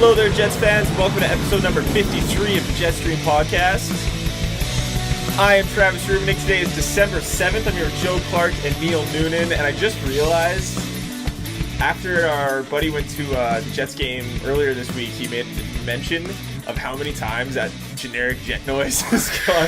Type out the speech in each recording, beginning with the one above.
Hello there, Jets fans. Welcome to episode number 53 of the JetStream podcast. I am Travis Rubinick. Today is December 7th. I'm here with Joe Clark and Neil Noonan. And I just realized, after our buddy went to the Jets game earlier this week, he made mention of how many times that generic jet noise has gone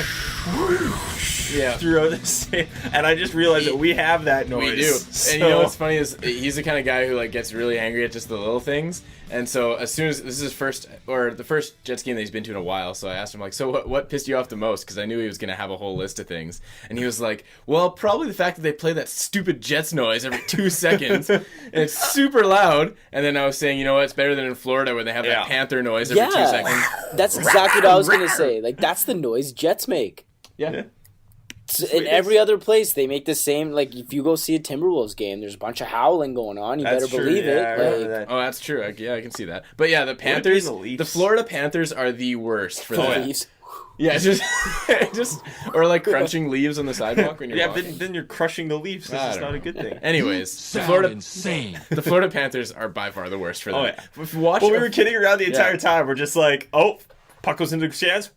throughout the state. And I just realized that we have that noise. We do. So. And you know what's funny is he's the kind of guy who like gets really angry at just the little things. And so as soon as this is the first Jets game that he's been to in a while, so I asked him like, so what pissed you off the most? Because I knew he was gonna have a whole list of things, and he was like, well, probably the fact that they play that stupid Jets noise every 2 seconds, and it's super loud. And then I was saying, you know what, it's better than in Florida where they have that Panther noise every 2 seconds. That's exactly what I was gonna say. Like that's the noise Jets make. Yeah. In every other place, they make the same. Like, if you go see a Timberwolves game, there's a bunch of howling going on. You better believe it. That. Oh, that's true. I can see that. But yeah, the Panthers, the Florida Panthers are the worst for that. Leaves. Yeah, just or like crunching leaves on the sidewalk when you're walking. Then you're crushing the leaves. That's just not a good thing. Anyways, the Florida Panthers are by far the worst for that. Oh yeah. If you watch, we were kidding around the entire time. We're just like, puck goes into the stands.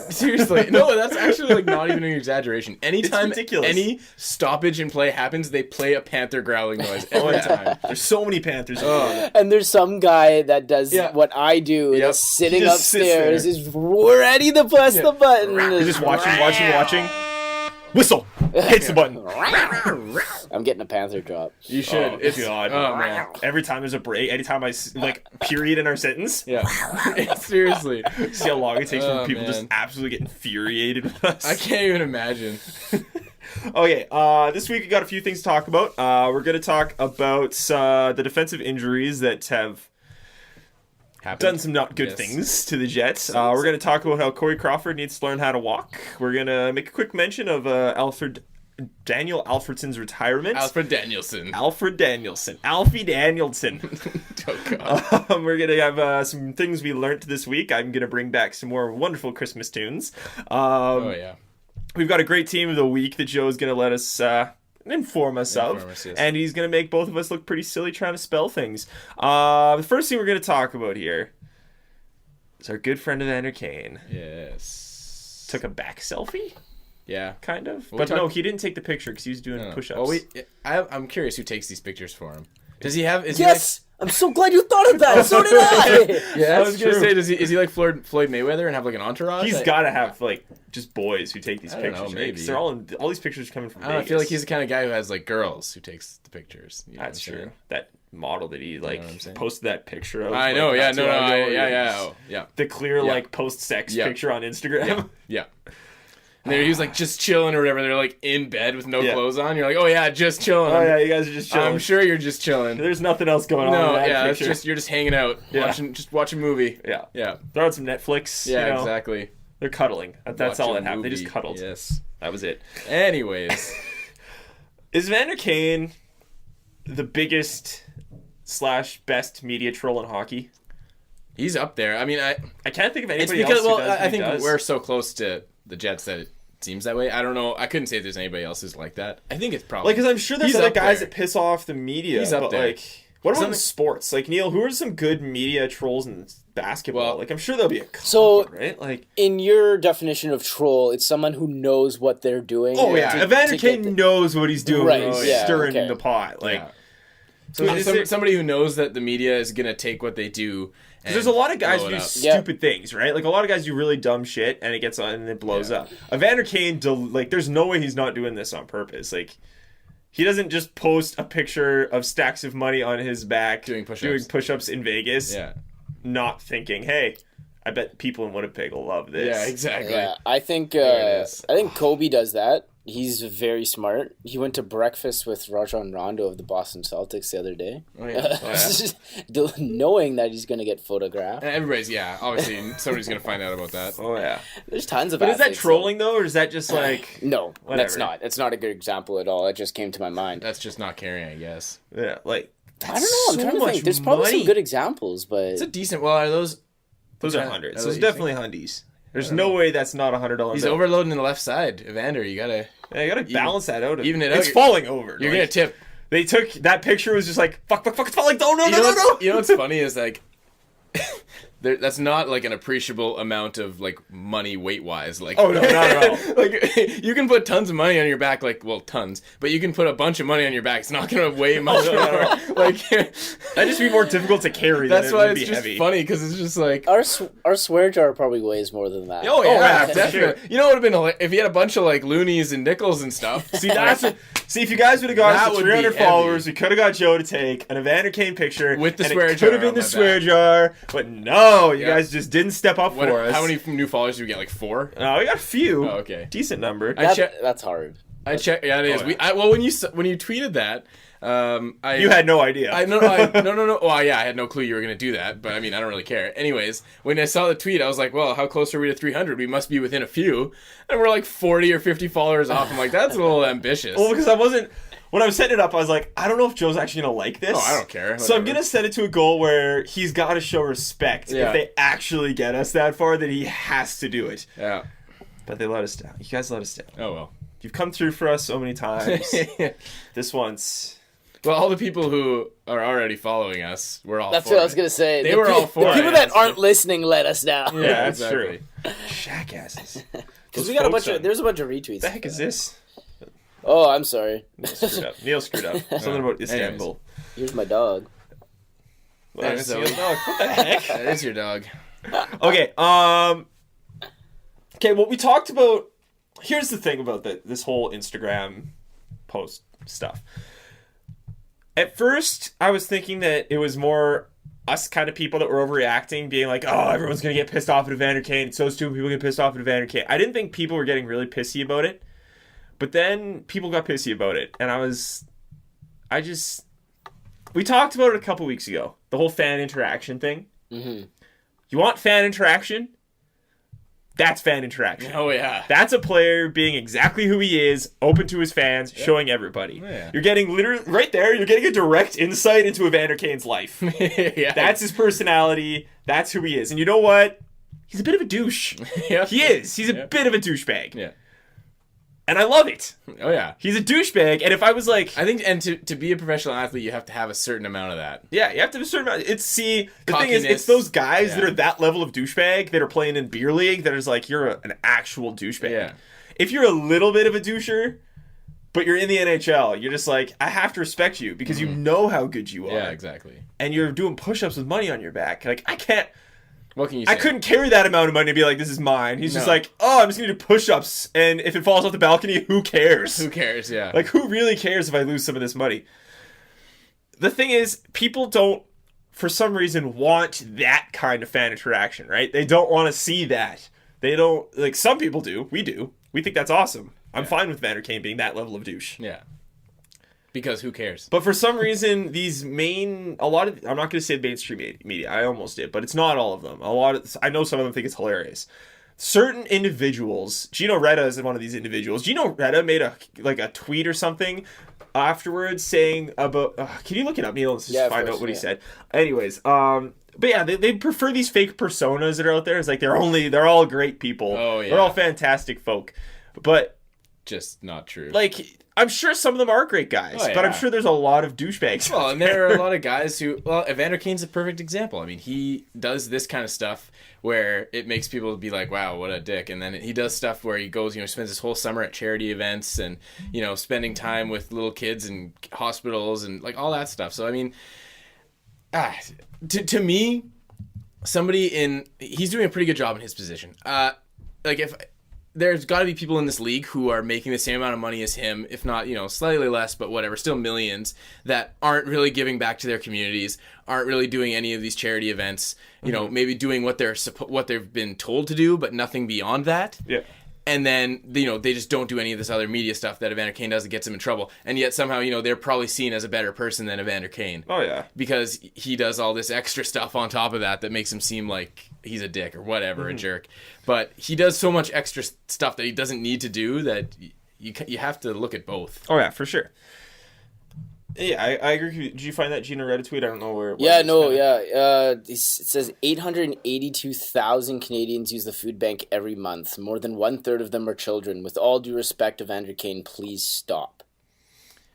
Seriously, no, that's actually like not even an exaggeration. Anytime any stoppage in play happens, they play a panther growling noise every time. There's so many Panthers. And there's some guy that does what I do, that's sitting upstairs, is ready to press the button. You're just watching. Whistle. Hits the button. I'm getting a Panther drop. You should. It's God. Oh man. Every time there's a break, anytime I period in our sentence. Yeah. Seriously. See how long it takes for people just absolutely get infuriated with us. I can't even imagine. Okay, this week we got a few things to talk about. We're going to talk about the defensive injuries that have done some not good things to the Jets. We're going to talk about how Corey Crawford needs to learn how to walk. We're going to make a quick mention of Daniel Alfredson's retirement. Alfie Danielson. Oh, God. We're going to have some things we learned this week. I'm going to bring back some more wonderful Christmas tunes. We've got a great team of the week that Joe is going to let us inform us of. Yes. And he's going to make both of us look pretty silly trying to spell things. The first thing we're going to talk about here is our good friend Evander Kane. Yes. Took a back selfie? Yeah. Kind of. But no, he didn't take the picture because he was doing push-ups. I'm curious who takes these pictures for him. Does he have... I'm so glad you thought of that. So did I. Yeah, I was going to say, is he like Floyd Mayweather and have like an entourage? He's got to have like just boys who take these pictures. Know, maybe. They're all these pictures coming from Vegas. I feel like he's the kind of guy who has like girls who takes the pictures. You know That's true. That model that he posted that picture of. I know. Yeah. The clear post-sex picture on Instagram. Yeah. And he was like just chilling or whatever. They're like in bed with no clothes on. You're like, oh yeah, just chilling. Oh yeah, you guys are just chilling. I'm sure you're just chilling. There's nothing else going on. No, in that it's just you're just hanging out, watching a movie. Yeah. Throw out some Netflix. Yeah, exactly. They're cuddling. That's all that happened. They just cuddled. Yes, that was it. Anyways, is Evander Kane the biggest / best media troll in hockey? He's up there. I mean, I can't think of anybody else who does I think we're so close to the Jets that it seems that way. I don't know. I couldn't say if there's anybody else who's like that. I think it's probably because I'm sure there's other guys that piss off the media. He's up there. What about in sports? Like Neil, who are some good media trolls in basketball? I'm sure there'll be a couple, right? In your definition of troll, it's someone who knows what they're doing. Oh yeah, Evander Kane knows what he's doing. Right. He's stirring the pot. So somebody who knows that the media is gonna take what they do. Because there's a lot of guys who do stupid things, right? Like, a lot of guys do really dumb shit, and it gets on and it blows up. Evander Kane, there's no way he's not doing this on purpose. Like, he doesn't just post a picture of stacks of money on his back doing push-ups in Vegas, not thinking, hey, I bet people in Winnipeg will love this. Yeah, exactly. Yeah, I think Kobe does that. He's very smart. He went to breakfast with Rajon Rondo of the Boston Celtics the other day. Oh, yeah. Knowing that he's going to get photographed. And everybody's, obviously somebody's going to find out about that. Oh, yeah. There's tons of But is that trolling, though, or is that just like... No, whatever? That's not. It's not a good example at all. It just came to my mind. That's just not caring, I guess. Yeah, like... I don't know. I'm trying to think. There's probably some good examples, but... It's a decent... Well, are those... Those are hundreds. Those are definitely hundies. There's no way that's not $100. He's overloading the left side. Evander, you gotta balance that out. Even it out. It's falling over. You're gonna tip. They took that picture was just like fuck, it's falling. No. You know what's funny is like that's not like an appreciable amount of like money weight wise. Like, oh no, not at all. Like you can put tons of money on your back, like tons, but you can put a bunch of money on your back. It's not gonna weigh much more. Like that'd just be more difficult to carry. That's why it's just heavy. Funny because it's just like our swear jar probably weighs more than that. Oh yeah, definitely. Sure. You know what would have been if you had a bunch of like loonies and nickels and stuff. See, if you guys would have got us to 300 followers, we could have got Joe to take an Evander Kane picture with the swear jar. It could have been the swear jar, but no, you guys just didn't step up for us. How many new followers did we get? Like 4? No, we got a few. Oh, okay, decent number. That's hard. I checked. Yeah, it is. Well, when you tweeted that, you had no idea. No. Well, yeah, I had no clue you were gonna do that. But I mean, I don't really care. Anyways, when I saw the tweet, I was like, well, how close are we to 300? We must be within a few, and we're like 40 or 50 followers off. I'm like, that's a little ambitious. Well, because when I was setting it up, I was like, I don't know if Joe's actually going to like this. Oh, I don't care. Whatever. So I'm going to set it to a goal where he's got to show respect. Yeah. If they actually get us that far, then he has to do it. Yeah. But they let us down. You guys let us down. Oh, well. You've come through for us so many times. This once. Well, all the people who are already following us, we're all That's for what it. I was going to say. They were all for it. The people that aren't listening let us down. Yeah, that's true. Jackasses. Because we got there's a bunch of retweets. What the heck is this? Oh, I'm sorry. Neil screwed up. Something about Istanbul. Here's my dog. Well, that's Neil's dog. What the heck? That is your dog. Okay. Okay. Well, we talked about. Here's the thing about this whole Instagram post stuff. At first, I was thinking that it was more us kind of people that were overreacting, being like, "Oh, everyone's gonna get pissed off at Evander Kane. It's so stupid. People get pissed off at Evander Kane." I didn't think people were getting really pissy about it. But then people got pissy about it, and we talked about it a couple weeks ago, the whole fan interaction thing. Mm-hmm. You want fan interaction? That's fan interaction. Oh, yeah. That's a player being exactly who he is, open to his fans, showing everybody. Yeah. You're getting literally, right there, you're getting a direct insight into Evander Kane's life. Yeah. That's his personality. That's who he is. And you know what? He's a bit of a douche. Yeah. He is. He's a bit of a douchebag. Yeah. And I love it. Oh, yeah. He's a douchebag, and if I was like... I think, and to be a professional athlete, you have to have a certain amount of that. Yeah, you have to have a certain amount... The thing Cockiness. is, it's those guys that are that level of douchebag that are playing in beer league that is like, you're an actual douchebag. Yeah. If you're a little bit of a doucher, but you're in the NHL, you're just like, I have to respect you because you know how good you are. Yeah, exactly. And you're doing push-ups with money on your back. Like, I can't... What can you say? I couldn't carry that amount of money and be like, this is mine. He's just like, oh, I'm just going to do push-ups, and if it falls off the balcony, who cares? Who cares, yeah. Like, who really cares if I lose some of this money? The thing is, people don't, for some reason, want that kind of fan interaction, right? They don't want to see that. They don't, like, some people do. We do. We think that's awesome. I'm fine with Evander Kane being that level of douche. Yeah. Because who cares? But for some reason, I'm not going to say mainstream media. I almost did, but it's not all of them. I know some of them think it's hilarious. Certain individuals, Gino Reda is one of these individuals. Gino Reda made a tweet or something afterwards saying about, can you look it up, Neil? Let's just find out what he said. Anyways, but yeah, they prefer these fake personas that are out there. It's like they're all great people. Oh, yeah. They're all fantastic folk. But just not true. Like, I'm sure some of them are great guys, but I'm sure there's a lot of douchebags. Well, and there are a lot of guys who... Well, Evander Kane's a perfect example. I mean, he does this kind of stuff where it makes people be like, wow, what a dick. And then he does stuff where he goes, spends his whole summer at charity events and, spending time with little kids in hospitals and, like, all that stuff. So, I mean, to me, he's doing a pretty good job in his position. There's got to be people in this league who are making the same amount of money as him, if not, slightly less, but whatever, still millions, that aren't really giving back to their communities, aren't really doing any of these charity events, maybe doing what they've been told to do, but nothing beyond that. Yeah. And then, they just don't do any of this other media stuff that Evander Kane does that gets him in trouble. And yet somehow, they're probably seen as a better person than Evander Kane. Oh, yeah. Because he does all this extra stuff on top of that makes him seem like he's a dick or whatever, a jerk. But he does so much extra stuff that he doesn't need to do that you have to look at both. Oh, yeah, for sure. Yeah, I agree. Did you find that Gino Reddit tweet? I don't know where. It says 882,000 Canadians use the food bank every month. More than 1/3 of them are children. With all due respect, Evander Kane, please stop.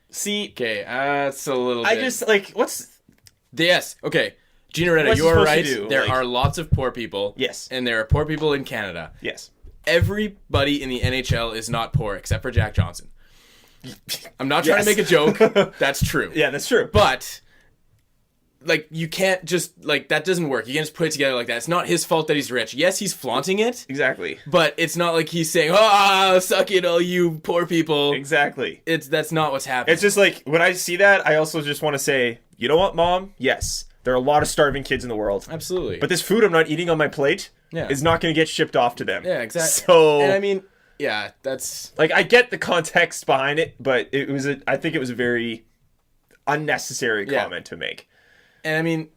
See, okay, that's a little bit... I just, like, what's... Yes, okay. Gino Reda, What's you he are supposed to right. do? There Like- are lots of poor people. Yes. And there are poor people in Canada. Yes. Everybody in the NHL is not poor except for Jack Johnson. I'm not trying to make a joke. That's true. Yeah, that's true. But like, you can't just, like, that doesn't work. You can't just put it together like that. It's not his fault that he's rich. Yes, he's flaunting it. Exactly. But it's not like he's saying, "Oh, suck it, all you poor people." Exactly. That's not what's happening. It's just like, when I see that, I also just want to say, you know what, Mom? Yes, there are a lot of starving kids in the world. Absolutely. But this food I'm not eating on my plate is not going to get shipped off to them. Yeah, exactly. So, and I mean, yeah, that's... like, I get the context behind it, but I think it was a very unnecessary comment to make. And I mean...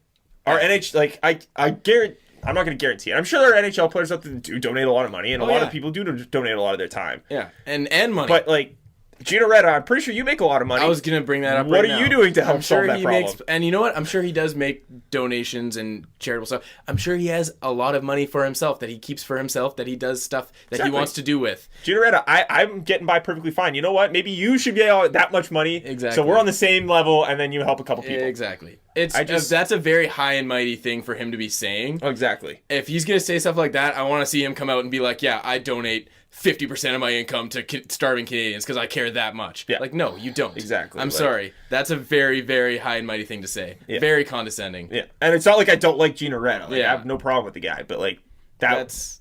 Our like, I guarantee... I'm not going to guarantee it. I'm sure there are NHL players out there that do donate a lot of money, and a lot of people do donate a lot of their time. Yeah, and money. But, like, Gino Reda, I'm pretty sure you make a lot of money. I was going to bring that up What right are now. you doing to help solve that problem? And you know what? I'm sure he does make donations and charitable stuff. I'm sure he has a lot of money for himself that he keeps for himself, that he does stuff that he wants to do with. Gino Reda, I'm getting by perfectly fine. You know what? Maybe you should get that much money. Exactly. So we're on the same level, and then you help a couple people. Exactly. That's a very high and mighty thing for him to be saying. Exactly. If he's going to say stuff like that, I want to see him come out and be like, yeah, I donate 50% of my income to starving Canadians because I care that much. Yeah. Like, no, you don't. Exactly. I'm sorry. That's a very, very high and mighty thing to say. Yeah. Very condescending. Yeah. And it's not like I don't like Gino Reda. Like, Yeah. I have no problem with the guy, but, like, that's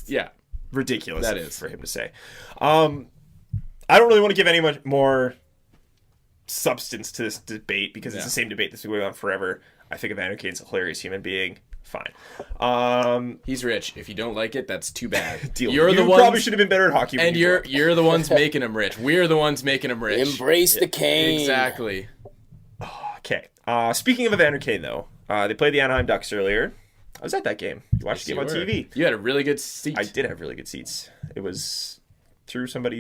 yeah, ridiculous that is for him to say. I don't really want to give any much more substance to this debate because it's the same debate that's been going on forever. I think Evander Kane's a hilarious human being. Fine. He's rich. If you don't like it, that's too bad. You probably should have been better at hockey. And you're the ones making him rich. We're the ones making him rich. Embrace the Kane. Exactly. Okay. Speaking of Evander Kane, though, they played the Anaheim Ducks earlier. I was at that game. You watched the game on TV. You had a really good seat. I did have really good seats. It was through somebody,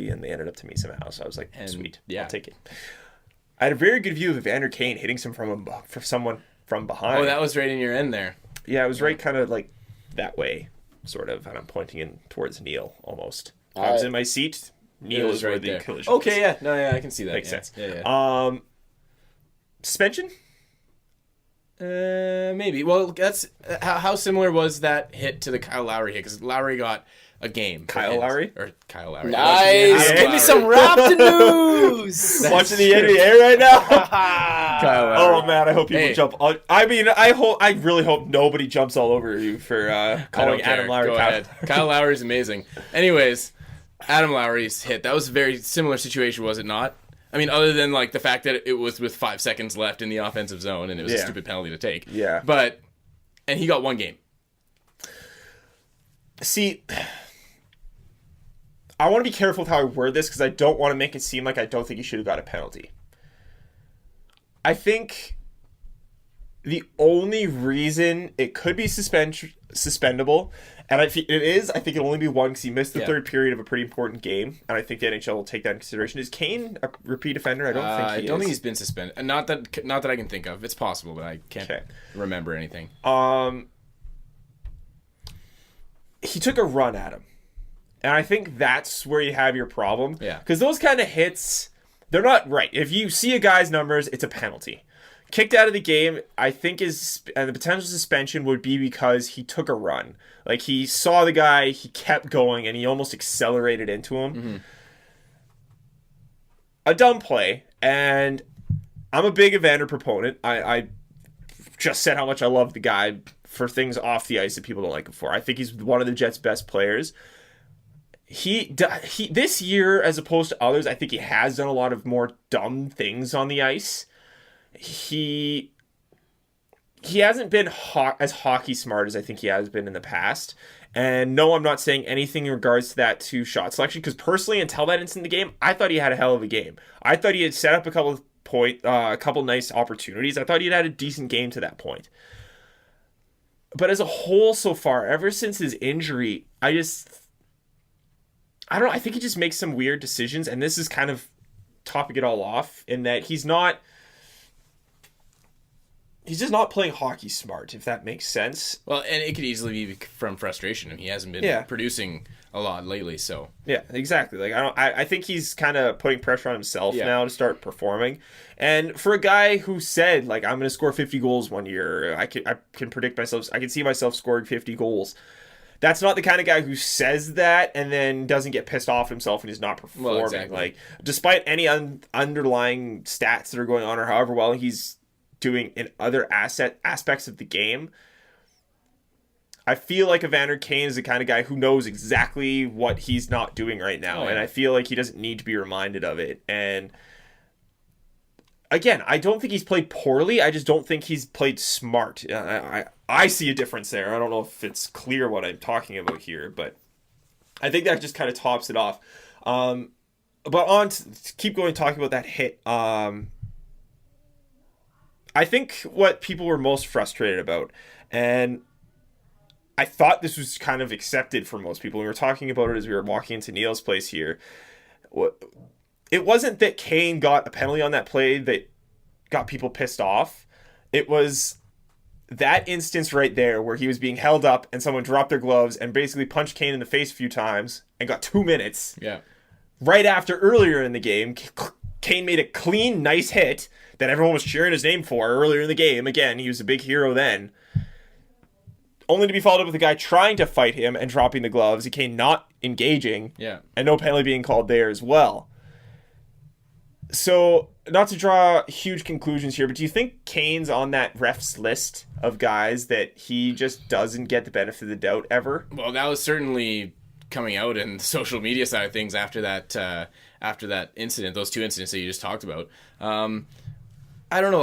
and they ended up to me somehow. So I was like, sweet. Yeah. I'll take it. I had a very good view of Evander Kane hitting someone from behind. Oh, that was right in your end there. Yeah, it was right kind of like that way, sort of, and I'm pointing in towards Neil, almost. I was in my seat. Neil is right there. Collision okay, yeah. No, yeah, I can see that. Makes sense. Yeah. Suspension? Maybe. Well, that's... How similar was that hit to the Kyle Lowry hit? Because Lowry got a game. Kyle Lowry? Or Kyle Lowry. Nice. Give me some Raptor news. Watching the NBA right now? Kyle Lowry. Oh, man, I hope people jump. I mean, I really hope nobody jumps all over you for calling Adam Lowry. Go ahead. Kyle Lowry's amazing. Anyways, Adam Lowry's hit. That was a very similar situation, was it not? I mean, other than like the fact that it was with 5 seconds left in the offensive zone and it was a stupid penalty to take. Yeah. And he got one game. See, I want to be careful with how I word this because I don't want to make it seem like I don't think he should have got a penalty. I think the only reason it could be suspendable, and I think it'll only be one because he missed the third period of a pretty important game, and I think the NHL will take that into consideration. Is Kane a repeat offender? I don't think he's been suspended. Not that I can think of. It's possible, but I can't remember anything. He took a run at him, and I think that's where you have your problem. Yeah. Because those kind of hits, they're not right. If you see a guy's numbers, it's a penalty. Kicked out of the game, I think and the potential suspension would be because he took a run. Like, he saw the guy, he kept going, and he almost accelerated into him. Mm-hmm. A dumb play, and I'm a big Evander proponent. I just said how much I love the guy for things off the ice that people don't like him for. I think he's one of the Jets' best players. He this year, as opposed to others, I think he has done a lot of more dumb things on the ice. He hasn't been as hockey smart as I think he has been in the past. And no, I'm not saying anything in regards to that to shot selection, because personally, until that instant in the game, I thought he had a hell of a game. I thought he had set up a couple nice opportunities. I thought he had a decent game to that point. But as a whole so far, ever since his injury, I don't know, I think he just makes some weird decisions, and this is kind of topping it all off in that he's just not playing hockey smart, if that makes sense. Well, and it could easily be from frustration. He hasn't been producing a lot lately. So yeah, exactly. Like I think he's kind of putting pressure on himself now to start performing. And for a guy who said like I'm going to score 50 goals one year, I can predict myself. I can see myself scoring 50 goals. That's not the kind of guy who says that and then doesn't get pissed off himself when he's not performing. Well, exactly. Like, despite any underlying stats that are going on or however well he's doing in other aspects of the game, I feel like Evander Kane is the kind of guy who knows exactly what he's not doing right now. And I feel like he doesn't need to be reminded of it. And again, I don't think he's played poorly. I just don't think he's played smart. I see a difference there. I don't know if it's clear what I'm talking about here, but I think that just kind of tops it off. But on to keep going, talking about that hit. I think what people were most frustrated about, and I thought this was kind of accepted for most people. We were talking about it as we were walking into Neil's place here. It wasn't that Kane got a penalty on that play that got people pissed off. It was that instance right there where he was being held up and someone dropped their gloves and basically punched Kane in the face a few times and got 2 minutes. Yeah. Right after earlier in the game, Kane made a clean, nice hit that everyone was cheering his name for earlier in the game. Again, he was a big hero then. Only to be followed up with a guy trying to fight him and dropping the gloves. Kane not engaging. Yeah. And no penalty being called there as well. So, not to draw huge conclusions here, but do you think Kane's on that ref's list of guys that he just doesn't get the benefit of the doubt ever? Well, that was certainly coming out in the social media side of things after that incident, those two incidents that you just talked about. I don't know.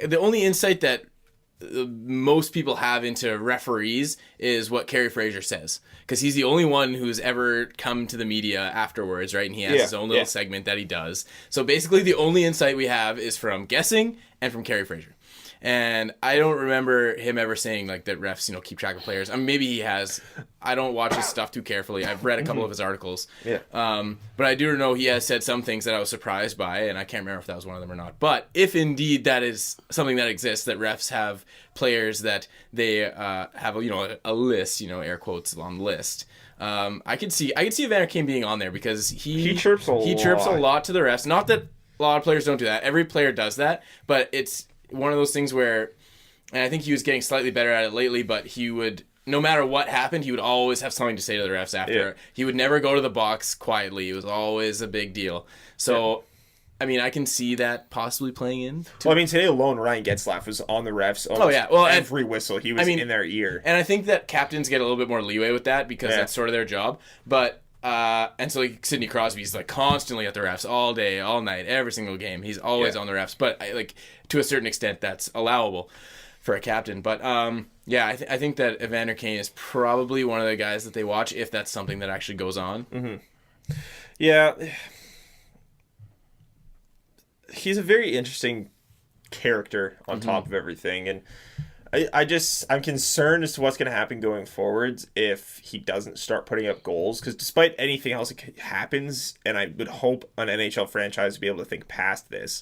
The only insight that most people have into referees is what Kerry Fraser says, because he's the only one who's ever come to the media afterwards, right? And he has his own little segment that he does. So basically the only insight we have is from guessing and from Kerry Fraser. And I don't remember him ever saying like that refs, keep track of players. I mean, maybe he has. I don't watch his stuff too carefully. I've read a couple of his articles. Yeah. But I do know he has said some things that I was surprised by, and I can't remember if that was one of them or not. But if indeed that is something that exists, that refs have players that they have a list, air quotes on the list. I could see Evander Kane being on there because he chirps a lot to the refs. Not that a lot of players don't do that. Every player does that, but it's one of those things where, and I think he was getting slightly better at it lately, but he would, no matter what happened, he would always have something to say to the refs after. Yeah. He would never go to the box quietly. It was always a big deal. So, I mean, I can see that possibly playing in. Well, I mean, today alone, Ryan Getzlaf was on the refs. Well, every whistle, he was in their ear. And I think that captains get a little bit more leeway with that because that's sort of their job. But and so like Sidney Crosby's like constantly at the refs all day, all night, every single game. He's always on the refs. But to a certain extent, that's allowable for a captain. But I think that Evander Kane is probably one of the guys that they watch if that's something that actually goes on. Mm-hmm. Yeah, he's a very interesting character on top of everything, and I'm concerned as to what's going to happen going forwards if he doesn't start putting up goals, because despite anything else that happens, and I would hope an NHL franchise would be able to think past this,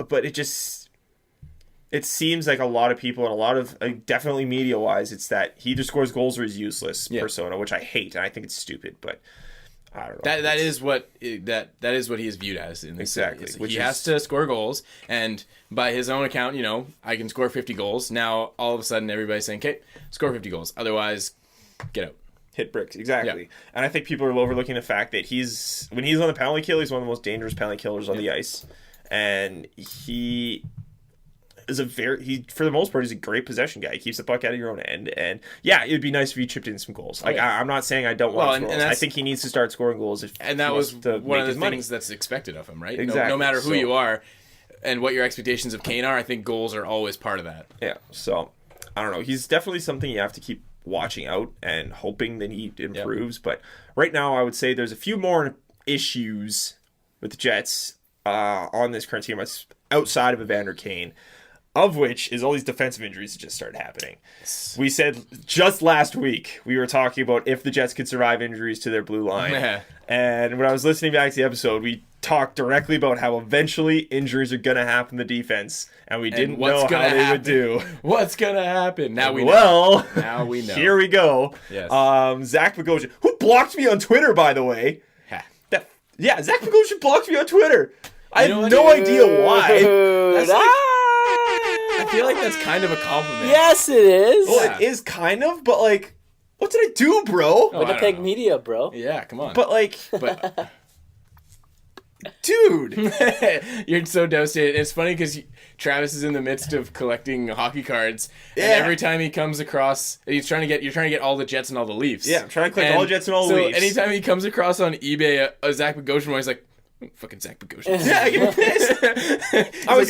but it seems like a lot of people and a lot of, definitely media-wise, it's that he either scores goals or he's useless persona, which I hate, and I think it's stupid, but I don't know. That is what he is viewed as in this. Exactly. He has to score goals, and by his own account, I can score 50 goals. Now, all of a sudden, everybody's saying, okay, score 50 goals. Otherwise, get out. Hit bricks. Exactly. Yeah. And I think people are overlooking the fact that when he's on the penalty kill, he's one of the most dangerous penalty killers on the ice. And he is for the most part, he's a great possession guy. He keeps the puck out of your own end. And yeah, it would be nice if he chipped in some goals. I'm not saying I don't want goals. I think he needs to start scoring goals. And that was one of the things that's expected of him, right? Exactly. No matter who you are and what your expectations of Kane are, I think goals are always part of that. Yeah. So, I don't know. He's definitely something you have to keep watching out and hoping that he improves. Yep. But right now, I would say there's a few more issues with the Jets on this current team outside of Evander Kane, of which is all these defensive injuries that just started happening. We said just last week, we were talking about if the Jets could survive injuries to their blue line. And when I was listening back to the episode, we talked directly about how eventually injuries are going to happen in the defense, and we didn't know how they would do. What's going to happen? Now we know. Well, now we know. Here we go. Yes. Zach Bogosian, who blocked me on Twitter, by the way. Zach Bogosian blocked me on Twitter. I have no idea why. I feel like that's kind of a compliment. Yes, it is. Well, it is kind of, but like, what did I do, bro? Winnipeg media, bro. Yeah, come on. But like, dude, you're so devastated. It's funny because Travis is in the midst of collecting hockey cards, and every time he comes across, you're trying to get all the Jets and all the Leafs. Yeah, I'm trying to collect all the Jets and all the Leafs. So anytime he comes across on eBay a Zach Bogosian one, he's like, fucking Zach Bogosian. Yeah, I get pissed. I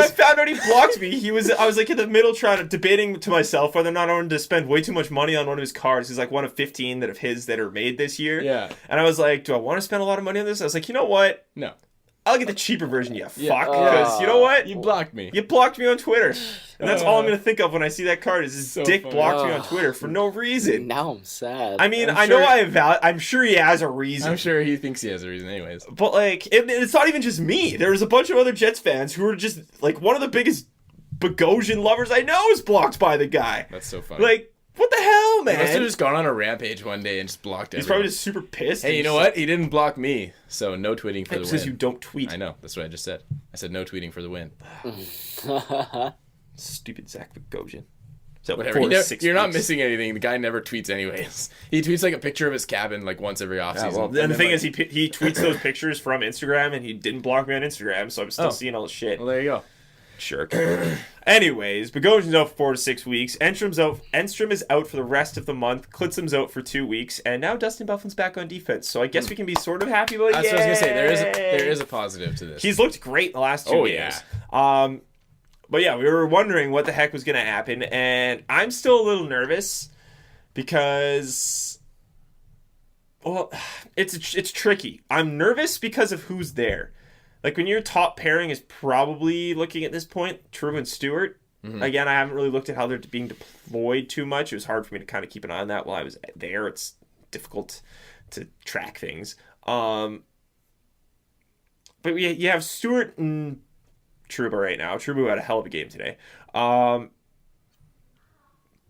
found out he blocked me, I was like in the middle debating to myself whether or not I wanted to spend way too much money on one of his cards. He's like one of 15 that are made this year. Yeah. And I was like, do I want to spend a lot of money on this? I was like, you know what? No. I'll get the cheaper version, fuck. Because you know what? You blocked me. You blocked me on Twitter. And that's all I'm going to think of when I see that card is his dick funny. Blocked me on Twitter for no reason. Now I'm sad. I mean, I'm sure he has a reason. I'm sure he thinks he has a reason anyways. But, like, it's not even just me. There's a bunch of other Jets fans who are just, like, one of the biggest Bogosian lovers I know is blocked by the guy. That's so funny. Like, what the hell, man? He must have just gone on a rampage one day and just blocked everyone. He's probably just super pissed. Hey, you know what? He didn't block me, so no tweeting for the win. Because you don't tweet. I know. That's what I just said. I said no tweeting for the win. Stupid Zach Bogosian. So whatever. You're not missing anything. The guy never tweets anyways. He tweets like a picture of his cabin like once every offseason. Well, and the thing is, he tweets those pictures from Instagram, and he didn't block me on Instagram, so I'm still seeing all the shit. Well, there you go. Sure. Anyways, Bogosian's out for 4 to 6 weeks. Enstrom is out for the rest of the month. Klitzum's out for 2 weeks, and now Dustin Byfuglien's back on defense. So I guess we can be sort of happy about it. That's what I was gonna say. There is a positive to this. He's looked great in the last 2 games. Yeah. But yeah, we were wondering what the heck was gonna happen, and I'm still a little nervous because, well, it's tricky. I'm nervous because of who's there. Like, when your top pairing is probably looking at this point, True and Stewart. Mm-hmm. Again, I haven't really looked at how they're being deployed too much. It was hard for me to kind of keep an eye on that while I was there. It's difficult to track things. But you have Stewart and Trouba right now. Trouba had a hell of a game today.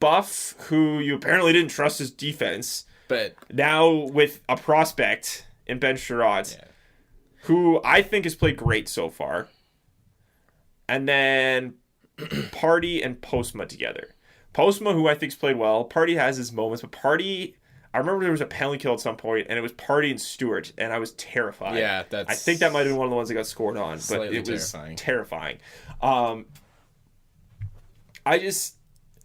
Buff, who you apparently didn't trust his defense, but now with a prospect in Ben Sherrod. Yeah. Who I think has played great so far. And then Party and Postma together. Postma, who I think's played well. Party has his moments, but Party, I remember there was a penalty kill at some point, and it was Party and Stewart, and I was terrified. Yeah, I think that might have been one of the ones that got scored on, but it was terrifying.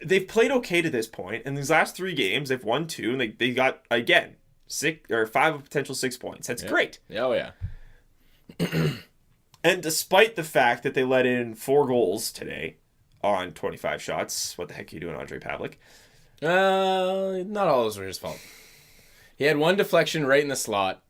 They've played okay to this point. In these last 3 games, they've won 2, and they got, again, 5 of potential 6 points. That's great. Oh, yeah. And despite the fact that they let in 4 goals today on 25 shots, what the heck are you doing, Andre Pavlik? Not all of those were his fault. He had 1 deflection right in the slot.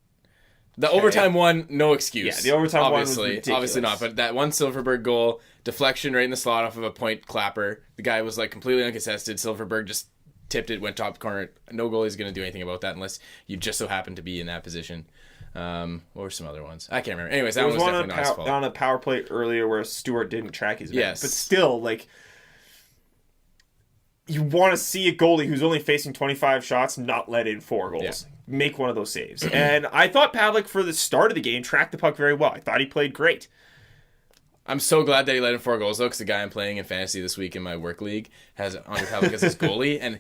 The overtime one, no excuse. Yeah, the overtime one was ridiculous. Obviously not, but that one Silverberg goal, deflection right in the slot off of a point clapper. The guy was like completely uncontested. Silverberg just tipped it, went top corner. No goalie's going to do anything about that unless you just so happen to be in that position. What were some other ones? I can't remember. Anyways, that one was definitely not his fault. On a power play earlier where Stewart didn't track his man. Yes. But still, like, you want to see a goalie who's only facing 25 shots not let in 4 goals. Yeah. Make one of those saves. And I thought Pavlik, for the start of the game, tracked the puck very well. I thought he played great. I'm so glad that he let in 4 goals, though, because the guy I'm playing in fantasy this week in my work league has Andre Pavlik as his goalie.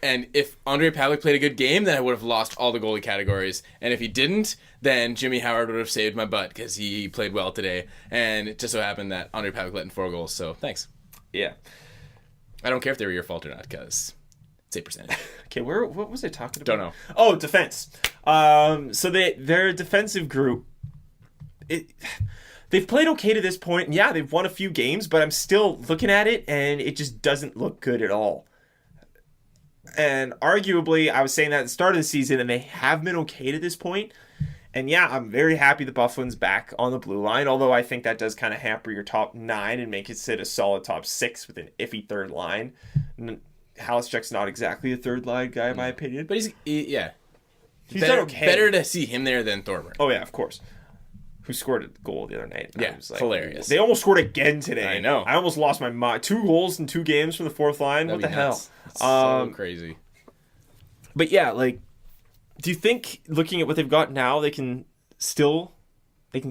And if Andre Pavlik played a good game, then I would have lost all the goalie categories. And if he didn't, then Jimmy Howard would have saved my butt because he played well today. And it just so happened that Andre Pavlik let in 4 goals. So thanks. Yeah. I don't care if they were your fault or not because it's 8%. Okay, what was I talking about? Don't know. Oh, defense. So their defensive group, they've played okay to this point. And yeah, they've won a few games, but I'm still looking at it and it just doesn't look good at all. And arguably, I was saying that at the start of the season, and they have been okay to this point. And yeah, I'm very happy the Byfuglien's back on the blue line, although I think that does kind of hamper your top 9 and make it sit a solid top 6 with an iffy third line. Halicek's not exactly a third line guy, in my opinion. But he's done okay. Better to see him there than Thorburn. Oh, yeah, of course. who scored a goal the other night. Yeah, hilarious. They almost scored again today. I know. I almost lost my mind. 2 goals in 2 games from the fourth line. That'd what the nuts. hell? So crazy. But yeah, like, do you think looking at what they've got now, they can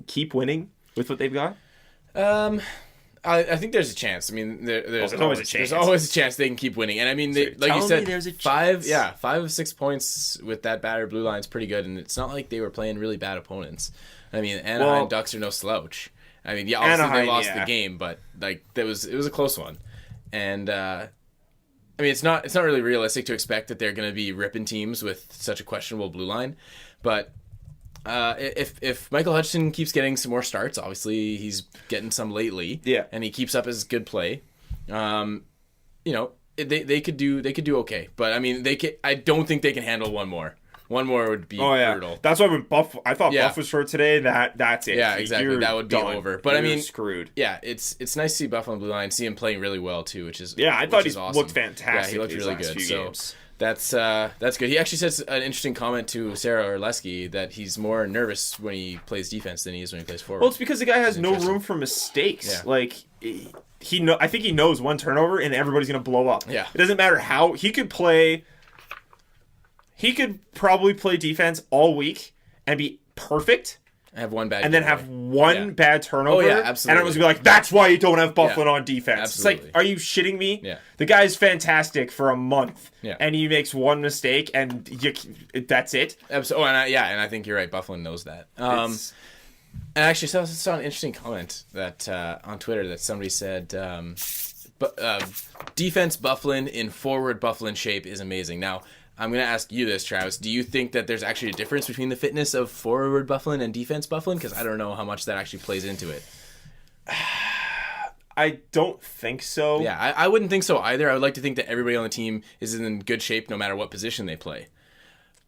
keep winning with what they've got? I think there's a chance. I mean, there's always a chance. There's always a chance they can keep winning. And I mean, like you said, there's a 5 of 6 points with that battered blue line is pretty good. And it's not like they were playing really bad opponents. I mean, Anaheim Ducks are no slouch. I mean, yeah, obviously they lost the game, but like it was a close one. And I mean, it's not really realistic to expect that they're going to be ripping teams with such a questionable blue line, but. If Michael Hutchinson keeps getting some more starts, obviously he's getting some lately, and he keeps up his good play, they could do okay. But I mean, I don't think they can handle one more. One more would be brutal. That's why when Buff was short today. That's it. Yeah, exactly. That would be over. But I mean, screwed. Yeah, it's nice to see Buff on the blue line, see him playing really well too, which is I thought he awesome. looked fantastic. Yeah, he looked really good. So. Games. That's good. He actually says an interesting comment to Sarah Orleski that he's more nervous when he plays defense than he is when he plays forward. Well, it's because the guy has no room for mistakes. Yeah. Like I think he knows one turnover and everybody's gonna blow up. Yeah. It doesn't matter how he could play. He could probably play defense all week and be perfect. Have one bad and then have one bad turnover. Oh, yeah, absolutely. And everyone's going to be like, that's why you don't have Bufflin on defense. Absolutely. It's like, are you shitting me? Yeah. The guy's fantastic for a month. Yeah. And he makes one mistake, and that's it. Absolutely. And I think you're right. Bufflin knows that. And I actually saw an interesting comment that on Twitter that somebody said, defense Bufflin in forward Bufflin shape is amazing. Now, I'm going to ask you this, Travis. Do you think that there's actually a difference between the fitness of forward Bufflin and defense Bufflin? Because I don't know how much that actually plays into it. I don't think so. Yeah, I wouldn't think so either. I would like to think that everybody on the team is in good shape no matter what position they play.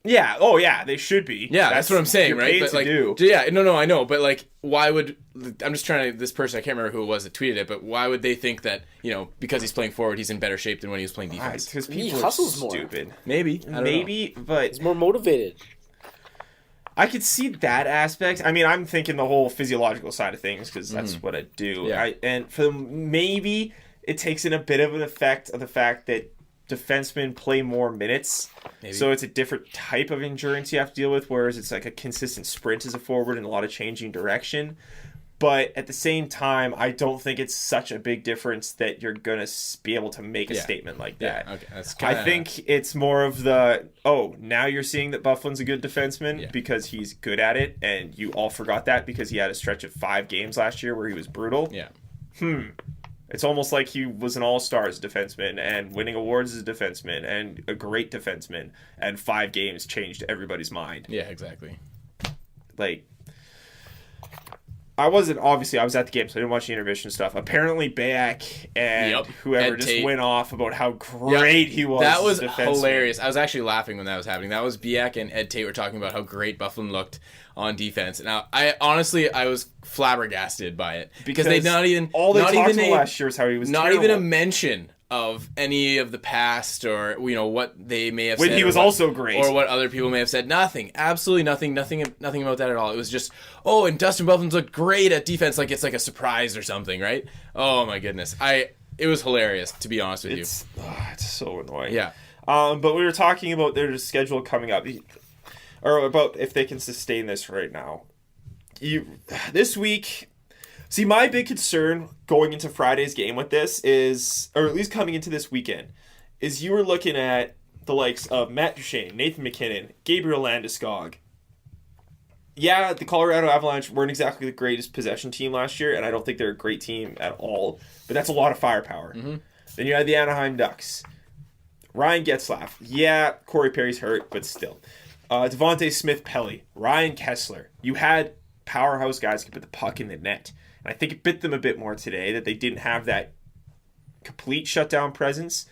Yeah. Oh, yeah. They should be. Yeah, that's what I'm saying, right? Paid but like, do. Yeah. No, I know. But like, why would I'm just trying to? This person, I can't remember who it was that tweeted it, but why would they think that because he's playing forward, he's in better shape than when he was playing defense? Because he hustles more. Stupid. Maybe. I don't know. But he's more motivated. I could see that aspect. I mean, I'm thinking the whole physiological side of things because that's what I do. Yeah. And for maybe it takes in a bit of an effect of the fact that defensemen play more minutes. Maybe. So it's a different type of endurance you have to deal with, whereas it's like a consistent sprint as a forward and a lot of changing direction. But at the same time, I don't think it's such a big difference that you're going to be able to make a statement like that. Yeah, okay. That's I think it's more of now you're seeing that Bufflin's a good defenseman because he's good at it, and you all forgot that because he had a stretch of 5 games last year where he was brutal. Yeah. It's almost like he was an all-star as a defenseman and winning awards as a defenseman and a great defenseman, and 5 games changed everybody's mind. Yeah, exactly. Like, I was at the game, so I didn't watch the intermission stuff. Apparently, Bayak and whoever Ed just Tate went off about how great he was. That was as a defenseman. hilarious. I was actually laughing when that was happening. That was Biak and Ed Tate were talking about how great Bufflin looked on defense. Now, I was flabbergasted by it because they not even all they talked about last year is how he was not terrible. even a mention of any of the past or what they may have said. When he was also great. Or what other people may have said. Nothing. Absolutely nothing about that at all. It was just, and Dustin Bufflin's looked great at defense like it's like a surprise or something, right? Oh my goodness. It was hilarious, to be honest with you. It's so annoying. Yeah. But we were talking about their schedule coming up, or about if they can sustain this right now. This week, see, my big concern going into Friday's game with this is, or at least coming into this weekend, is you were looking at the likes of Matt Duchene, Nathan McKinnon, Gabriel Landeskog. Yeah, the Colorado Avalanche weren't exactly the greatest possession team last year, and I don't think they're a great team at all, but that's a lot of firepower. Mm-hmm. Then you had the Anaheim Ducks. Ryan Getzlaf. Yeah, Corey Perry's hurt, but still. Devontae Smith-Pelly. Ryan Kessler. You had powerhouse guys who could put the puck in the net. And I think it bit them a bit more today that they didn't have that complete shutdown presence.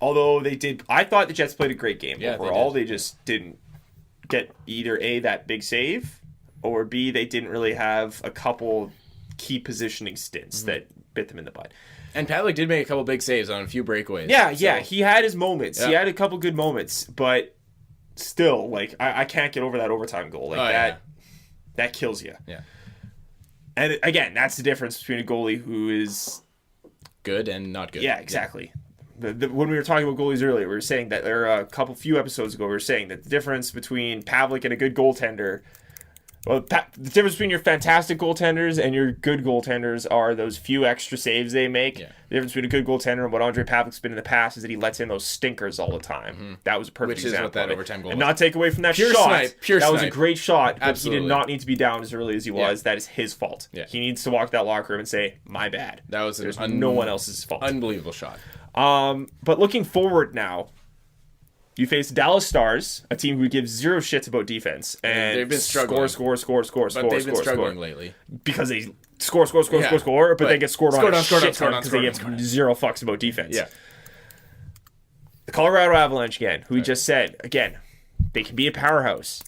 Although they did, I thought the Jets played a great game overall. They just didn't get either A, that big save, or B, they didn't really have a couple key positioning stints that bit them in the butt. And Patlick did make a couple big saves on a few breakaways. Yeah, he had his moments. Yeah. He had a couple good moments, but still, like, I can't get over that overtime goal. Like, that kills you. Yeah. And again, that's the difference between a goalie who is good and not good. Yeah, exactly. When we were talking about goalies earlier, we were saying that there are few episodes ago, we were saying that the difference between Pavlik and a good goaltender, well, the difference between your fantastic goaltenders and your good goaltenders are those few extra saves they make. Yeah. The difference between a good goaltender and what Andre Pavlik's been in the past is that he lets in those stinkers all the time. Mm-hmm. That was a perfect example. Which is what that overtime goal and was. Not take away from that pure shot. Snipe, pure that was snipe. A great shot, but Absolutely. he did not need to be down as early as he was. That is his fault. Yeah. He needs to walk to that locker room and say, my bad. That was no one else's fault. Unbelievable shot. But looking forward now, you face Dallas Stars, a team who gives zero shits about defense, and they've been struggling. Score. But they've been struggling lately because they score, but they get scored on because they give zero fucks about defense. Yeah. The Colorado Avalanche again, who we just said again, they can be a powerhouse.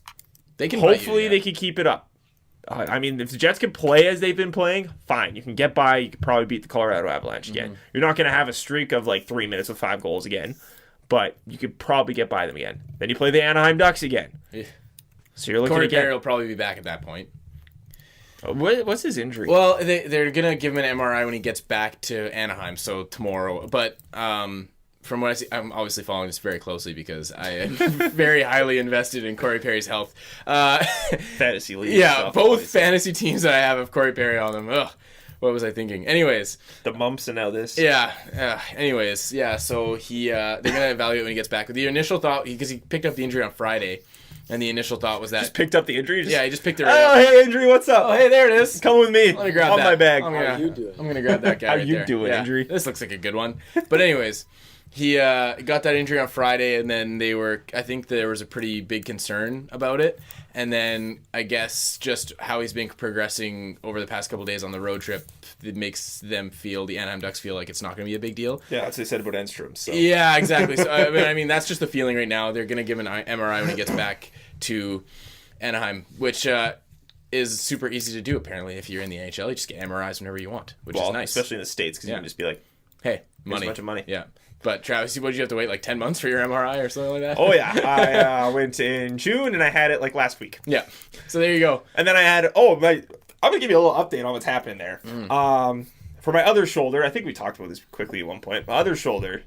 They can. Hopefully, they can keep it up. I mean, if the Jets can play as they've been playing, fine. You can get by. You can probably beat the Colorado Avalanche again. You're not going to have a streak of like 3 minutes with 5 goals again, but you could probably get by them again. Then you play the Anaheim Ducks again. Yeah. So you're looking Corey again. Perry will probably be back at that point. What's his injury? Well, they're going to give him an MRI when he gets back to Anaheim, so tomorrow. But from what I see, I'm obviously following this very closely because I am very highly invested in Corey Perry's health. Fantasy league. Yeah, both fantasy teams that I have Corey Perry on them. Ugh, what was I thinking? Anyways. The mumps and now this. Yeah. Anyways, yeah, so they're going to evaluate when he gets back. The initial thought, because he picked up the injury on Friday, and the initial thought was that... Just picked up the injury? Yeah, he just picked it right up. Oh, hey, injury, what's up? Oh, hey, there it is. Come with me. Let me grab on that. My bag. How are you doing? I'm going to grab that guy How right you there. doing, injury? This looks like a good one. But anyways... He got that injury on Friday, and then I think there was a pretty big concern about it. And then I guess just how he's been progressing over the past couple of days on the road trip, it makes the Anaheim Ducks feel like it's not going to be a big deal. Yeah, that's what they said about Enstrom. So. Yeah, exactly. So I mean, that's just the feeling right now. They're going to give an MRI when he gets back to Anaheim, which is super easy to do, apparently. If you're in the NHL, you just get MRIs whenever you want, which is nice. Especially in the States, because you can just be like, hey, money. Here's a bunch of money. Yeah. But Travis, what did you have to wait like 10 months for your MRI or something like that? Oh yeah, I went in June and I had it like last week. Yeah, so there you go. And then I had I'm gonna give you a little update on what's happening there. For my other shoulder, I think we talked about this quickly at one point. My other shoulder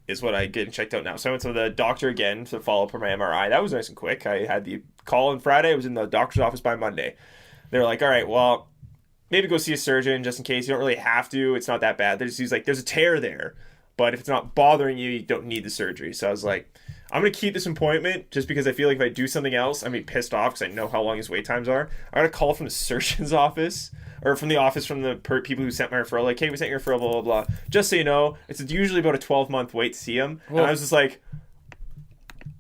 is what I get checked out now. So I went to the doctor again to follow up for my MRI. That was nice and quick. I had the call on Friday. I was in the doctor's office by Monday. They were like, all right, well, maybe go see a surgeon just in case. You don't really have to. It's not that bad. He's like, there's a tear there. But if it's not bothering you, you don't need the surgery. So I was like, I'm going to keep this appointment just because I feel like if I do something else, I'm going to be pissed off because I know how long his wait times are. I got a call from the surgeon's office, or from the office from the people who sent my referral, like, hey, we sent your referral, blah, blah, blah. Just so you know, it's usually about a 12-month wait to see him. Well, and I was just like,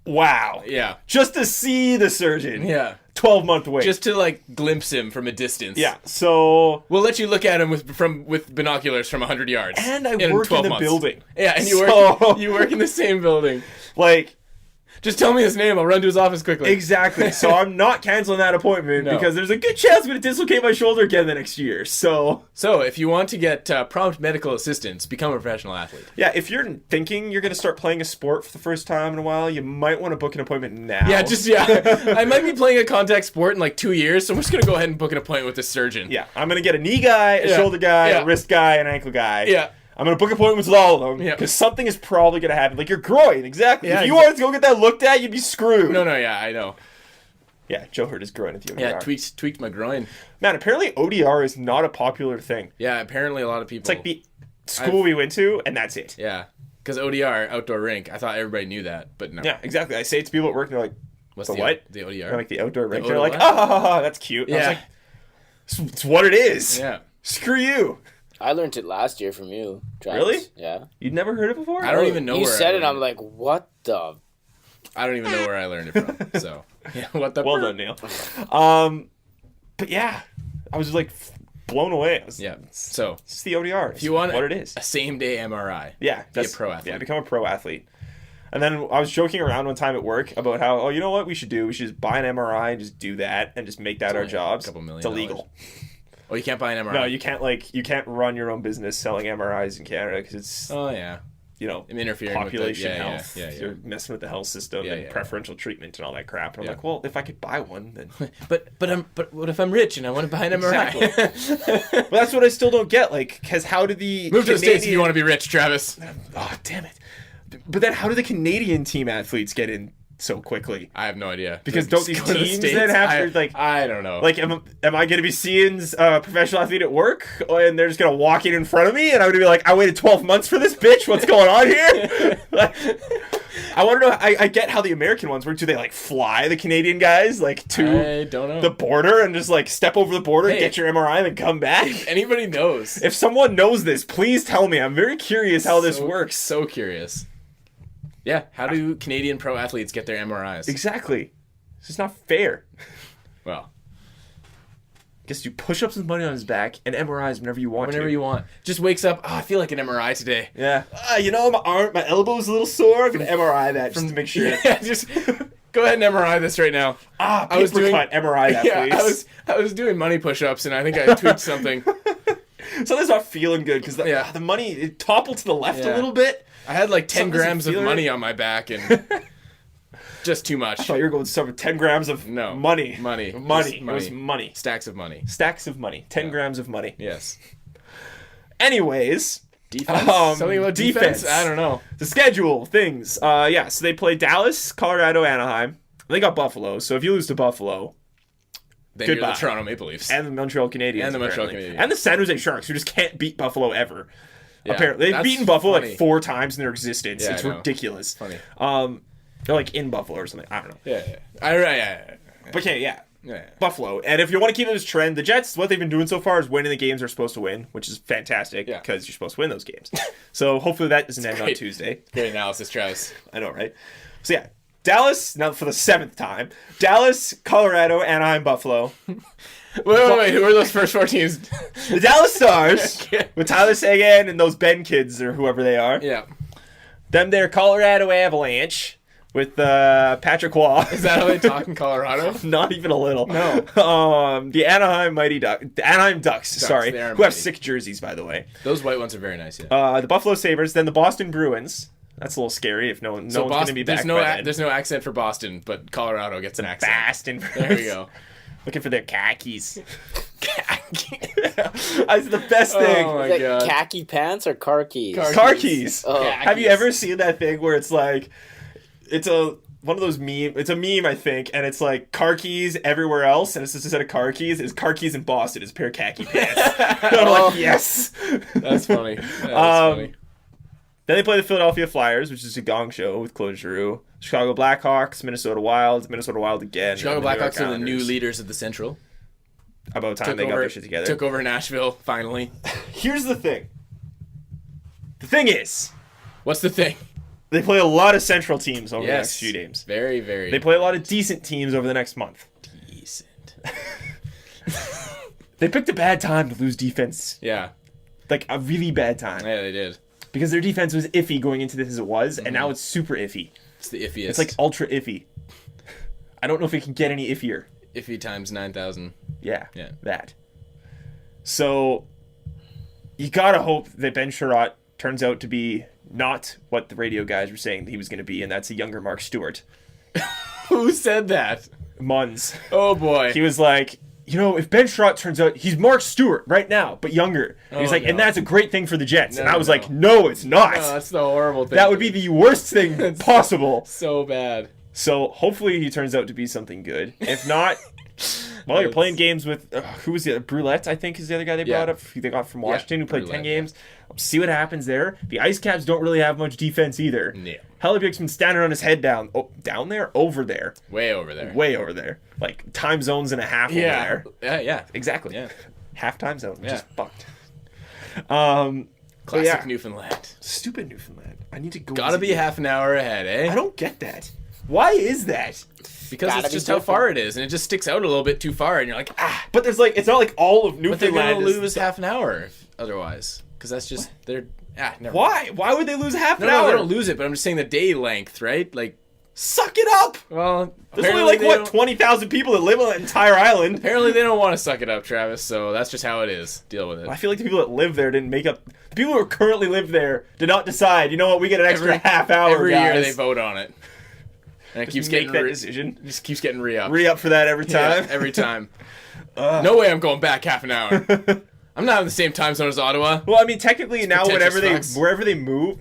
wow. Yeah. Just to see the surgeon. Yeah. 12-month wait. Just to like glimpse him from a distance. Yeah. So we'll let you look at him with binoculars from 100 yards. And I work in the building. Yeah, and you work in the same building. Like, just tell me his name. I'll run to his office quickly. Exactly. So I'm not canceling that appointment because there's a good chance I'm going to dislocate my shoulder again the next year. So if you want to get prompt medical assistance, become a professional athlete. Yeah, if you're thinking you're going to start playing a sport for the first time in a while, you might want to book an appointment now. Yeah, I might be playing a contact sport in like 2 years, so I'm just going to go ahead and book an appointment with a surgeon. Yeah, I'm going to get a knee guy, a shoulder guy, a wrist guy, an ankle guy. Yeah. I'm going to book appointments with all of them because something is probably going to happen. Like your groin, exactly. Yeah, if you wanted to go get that looked at, you'd be screwed. No, yeah, I know. Yeah, Joe hurt his groin at the ODR. Yeah, tweaked my groin. Man, apparently ODR is not a popular thing. Yeah, apparently a lot of people... It's like the school we went to, and that's it. Yeah, because ODR, outdoor rink, I thought everybody knew that, but no. Yeah, exactly. I say it to people at work, and they're like, what's what? The ODR? They're like, the outdoor rink. The They're like, that's cute. Yeah. I was like, it's what it is. Yeah. Screw you. I learned it last year from you, Travis. Really? Yeah. You'd never heard it before? I don't even know you where said it, I'm like, what the... I don't even know where I learned it from, so... Yeah, what the... Well done, Neil. But yeah, I was just like blown away. So... It's the ODR. If you want what it is. A same-day MRI. Yeah. Be a pro athlete. Yeah, become a pro athlete. And then I was joking around one time at work about how, you know what we should do? We should just buy an MRI and just do that and just make that our jobs. $2 million. It's illegal. Oh, you can't buy an MRI? No, you can't run your own business selling MRIs in Canada because it's... Oh, yeah. interfering population with health. Yeah. You're messing with the health system and preferential treatment and all that crap. And I'm like, well, if I could buy one, then. but what if I'm rich and I want to buy an MRI? Exactly. Well, that's what I still don't get. Like, because how do the move to the States if you want to be rich, Travis? Oh, damn it! But then, how do the Canadian team athletes get in so quickly? I have no idea. Because don't these teams then have to, like... I don't know. Like, am I going to be seeing a professional athlete at work, and they're just going to walk in front of me, and I'm going to be like, I waited 12 months for this, bitch? What's going on here? Like, I want to know... I get how the American ones work. Do they, like, fly the Canadian guys, like, to I don't know. the border and just, like, step over the border and get your MRI and then come back? If anybody knows. If someone knows this, please tell me. I'm very curious how this works. So curious. Yeah, how do Canadian pro athletes get their MRIs? Exactly. It's just not fair. Well, guess you push-ups with money on his back and MRIs whenever you want. Whenever you want. Just wakes up, I feel like an MRI today. Yeah. My elbow's a little sore. I'm going to MRI that just to make sure. Yeah, just go ahead and MRI this right now. I was doing MRI that, please. I was doing money push-ups, and I think I tweaked something. Something's not feeling good because the money, it toppled to the left a little bit. I had like 10 grams of money on my back and just too much. I thought you were going to start with 10 grams of money. Money. It was money. Stacks of money. 10 grams of money. Yes. Anyways. Defense? Something about defense? I don't know. The schedule, things. So they play Dallas, Colorado, Anaheim. They got Buffalo, so if you lose to Buffalo... Then you're the Toronto Maple Leafs. And the Montreal Canadiens. And the San Jose Sharks, who just can't beat Buffalo ever. Yeah, apparently. They've beaten Buffalo like 4 times in their existence. Yeah, it's ridiculous. Funny. They're like in Buffalo or something. I don't know. Yeah. But okay, yeah. Buffalo. And if you want to keep this trend, the Jets, what they've been doing so far is winning the games they're supposed to win, which is fantastic because you're supposed to win those games. So hopefully that doesn't end on Tuesday. Great analysis, Travis. I know, right? So yeah. Dallas, now for the 7th time. Dallas, Colorado, Anaheim, Buffalo. Wait. Who are those first 4 teams? The Dallas Stars with Tyler Seguin and those Ben kids or whoever they are. Yeah. Them there, Colorado Avalanche with Patrick Waugh. Is that how they talk in Colorado? Not even a little. No. The Anaheim Ducks, who have 6 jerseys, by the way. Those white ones are very nice, yeah. The Buffalo Sabres, then the Boston Bruins. That's a little scary if no one's going to be back by then. There's no accent for Boston, but Colorado gets an accent. Boston. There we go. Looking for their khakis. That's the best thing. Oh my god. Khaki pants or car keys? Car keys. Oh. Have you ever seen that thing where it's like, it's one of those it's a meme, I think, and it's like car keys everywhere else, and it's just a set of car keys. It's car keys in Boston. It's a pair of khaki pants. I'm like, yes. That's funny. That's funny. Then they play the Philadelphia Flyers, which is a gong show with Claude Giroux. Chicago Blackhawks, Minnesota Wild again. Chicago Blackhawks are the new leaders of the Central. About time they got their shit together. Took over Nashville, finally. Here's the thing. The thing is... What's the thing? They play a lot of Central teams over the next few games. Very, very. They play a lot of decent teams over the next month. Decent. They picked a bad time to lose defense. Yeah. Like, a really bad time. Yeah, they did. Because their defense was iffy going into this as it was, and now it's super iffy. It's the iffiest. It's like ultra iffy. I don't know if it can get any iffier. Iffy times 9,000. Yeah, that. So, you gotta hope that Ben Sherratt turns out to be not what the radio guys were saying he was going to be, and that's a younger Mark Stewart. Who said that? Munz. Oh, boy. He was like... if Ben Sherratt turns out he's Mark Stewart right now, but younger. And he's like, and that's a great thing for the Jets. And I was like, no, it's not. No, that's the horrible thing. That would be the worst thing possible. So bad. So hopefully he turns out to be something good. If not, well, you're playing games with who was the other? Brulette, I think, is the other guy they brought up. Who they got from Washington, who played 10 games. See what happens there. The Ice Caps don't really have much defense either. No. Hellebuyck's been standing on his head down there, over there, way over there, like time zones and a half over there. Yeah, exactly. Yeah, half time zone, just fucked. Classic Newfoundland. Stupid Newfoundland. I need to go. Gotta be half an hour ahead, eh? I don't get that. Why is that? Because it's just how far it is, and it just sticks out a little bit too far, and you're like, But there's it's not like all of Newfoundland. But they're gonna lose half an hour otherwise, because that's just never Why? Why would they lose half an hour? No, they don't lose it, but I'm just saying the day length, right? Like, Suck it up! Well, there's only like, 20,000 people that live on that entire island. Apparently they don't want to suck it up, Travis, so that's just how it is. Deal with it. I feel like the people that live there didn't make up... The people who currently live there did not decide, you know what, we get an extra half hour, every guys. year they vote on it. And it keeps getting... that decision. Just keeps getting re-upped. Re-up for that every time? Yeah, every time. No way I'm going back half an hour. I'm not in the same time zone as Ottawa. Well, I mean, technically now wherever they move...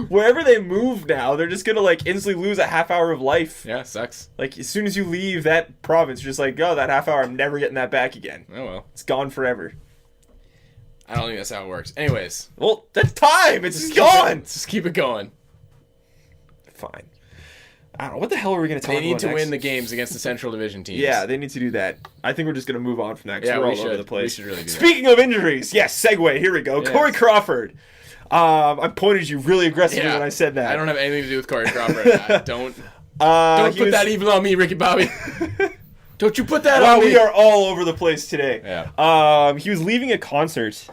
Wherever they move now, they're just gonna like instantly lose a half hour of life. Yeah, sucks. Like as soon as you leave that province, you're just like, oh, that half hour, I'm never getting that back again. Oh well, it's gone forever. I don't think that's how it works. Anyways, well, that's time. It's just gone. Just keep it going. Fine. I don't know what the hell are we gonna talk about. They need to next? win the games against the Central Division teams. Yeah, they need to do that. I think we're just gonna move on from that. Yeah, we're we all over the place. We should really do Speaking of injuries, yes, segue. Here we go. Yes. Corey Crawford. I pointed at you really aggressively when I said that. I don't have anything to do with Corey Crawford. Don't put that evil on me, Ricky Bobby. Don't you put that on me. Wow, we are all over the place today. Yeah. He was leaving a concert